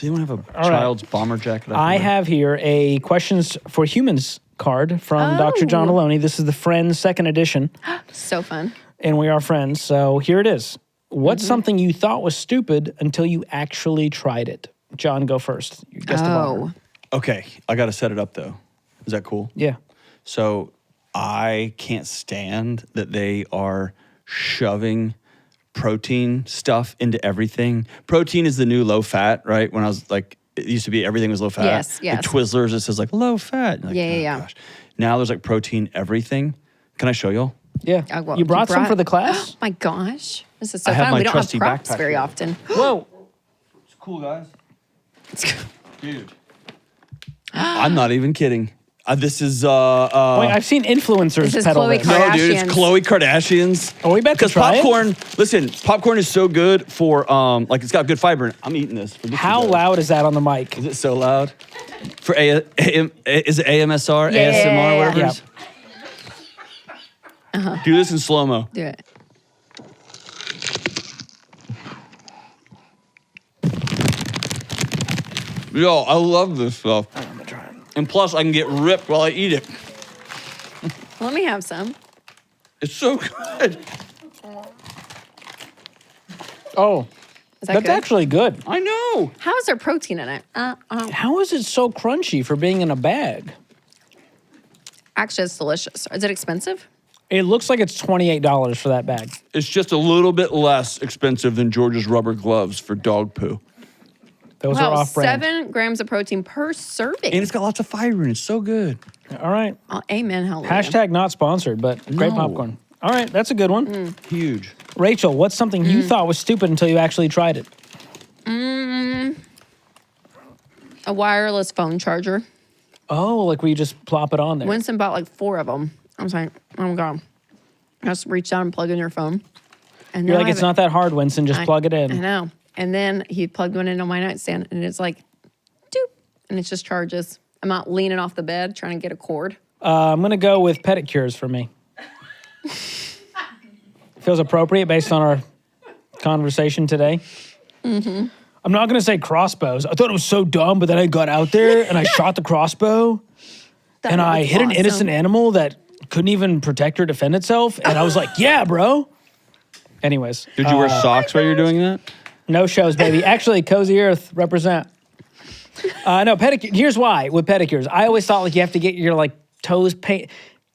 anyone have a child's bomber jacket? I have here a Questions for Humans card from Dr. John Delony. This is the Friends 2nd edition. So fun. And we are friends. So here it is. What's something you thought was stupid until you actually tried it? John, go first. You guessed the bomber. Okay, I got to set it up though. Is that cool? Yeah. So I can't stand that they are shoving protein stuff into everything. Protein is the new low fat, right? When I was like, it used to be everything was low fat. Yes. The Twizzlers, it says like low fat. Like, Yeah. Gosh. Now there's like protein everything. Can I show y'all? Yeah. You brought some for the class? Oh my gosh. This is so I have fun. my We don't have trusty props backpack very here. often. Whoa. It's cool, guys. Dude. I'm not even kidding. This is Wait, I've seen influencers This is peddle Khloe this. Kardashian. no, dude, it's Khloe Kardashian's. Are we about to Because try it? popcorn, listen, popcorn is so good for like it's got good fiber. And I'm eating this. How loud is that on the mic? Is it so loud? For is it AMSR, Yeah. ASMR, whatever? Yeah. It is? Do this in slow mo. Do it. Yo, I love this stuff. And plus, I can get ripped while I eat it. Let me have some. It's so good. Oh, Is that that's good? actually good. I know. How is there protein in it? How is it so crunchy for being in a bag? Actually, it's delicious. Is it expensive? It looks like it's $28 for that bag. It's just a little bit less expensive than George's rubber gloves for dog poo. Those are Wow, off-brand. 7 grams of protein per serving. And it's got lots of fiber and it's so good. All right. Oh, amen. Hallelujah. Hashtag not sponsored, but great No. popcorn. All right, that's a good one. Huge. Rachel, what's something you thought was stupid until you actually tried it? A wireless phone charger. Oh, like where you just plop it on there. Winston bought like 4 of them. I was like, oh my God. Just reach down and plug in your phone. And You're now like, I it's have not that hard, Winston. Just plug it I in. know. And then he plugged one in on my nightstand and it's like, doop. And it just charges. I'm not leaning off the bed trying to get a cord. I'm going to go with pedicures for me. Feels appropriate based on our conversation today. Mm-hmm. I'm not going to say crossbows. I thought it was so dumb, but then I got out there and I shot the crossbow and I hit an innocent animal that couldn't even protect or defend itself. And I was like, yeah, bro. Anyways. Did you wear socks while you're doing that? No shows, baby. Actually, Cozy Earth, represent. No, pedicure. Here's why with pedicures. I always thought like you have to get your like toes paint.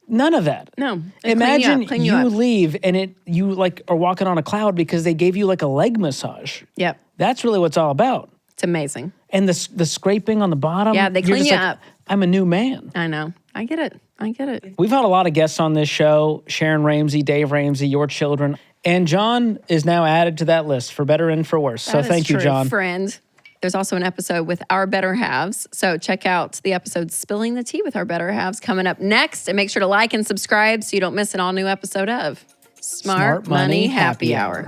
None of that. No. They Imagine clean you up. leave and you like are walking on a cloud because they gave you like a leg massage. Yep. That's really what it's all about. It's amazing. And the scraping on the bottom. Yeah, they you're clean just you like, up. I'm a new man. I know. I get it. I get it. We've had a lot of guests on this show. Sharon Ramsey, Dave Ramsey, your children. And John is now added to that list for better and for worse. So That is thank you, true, John. friend. There's also an episode with our better halves. So check out the episode Spilling the Tea with our better halves coming up next. And make sure to like and subscribe so you don't miss an all new episode of Smart Money Happy Hour.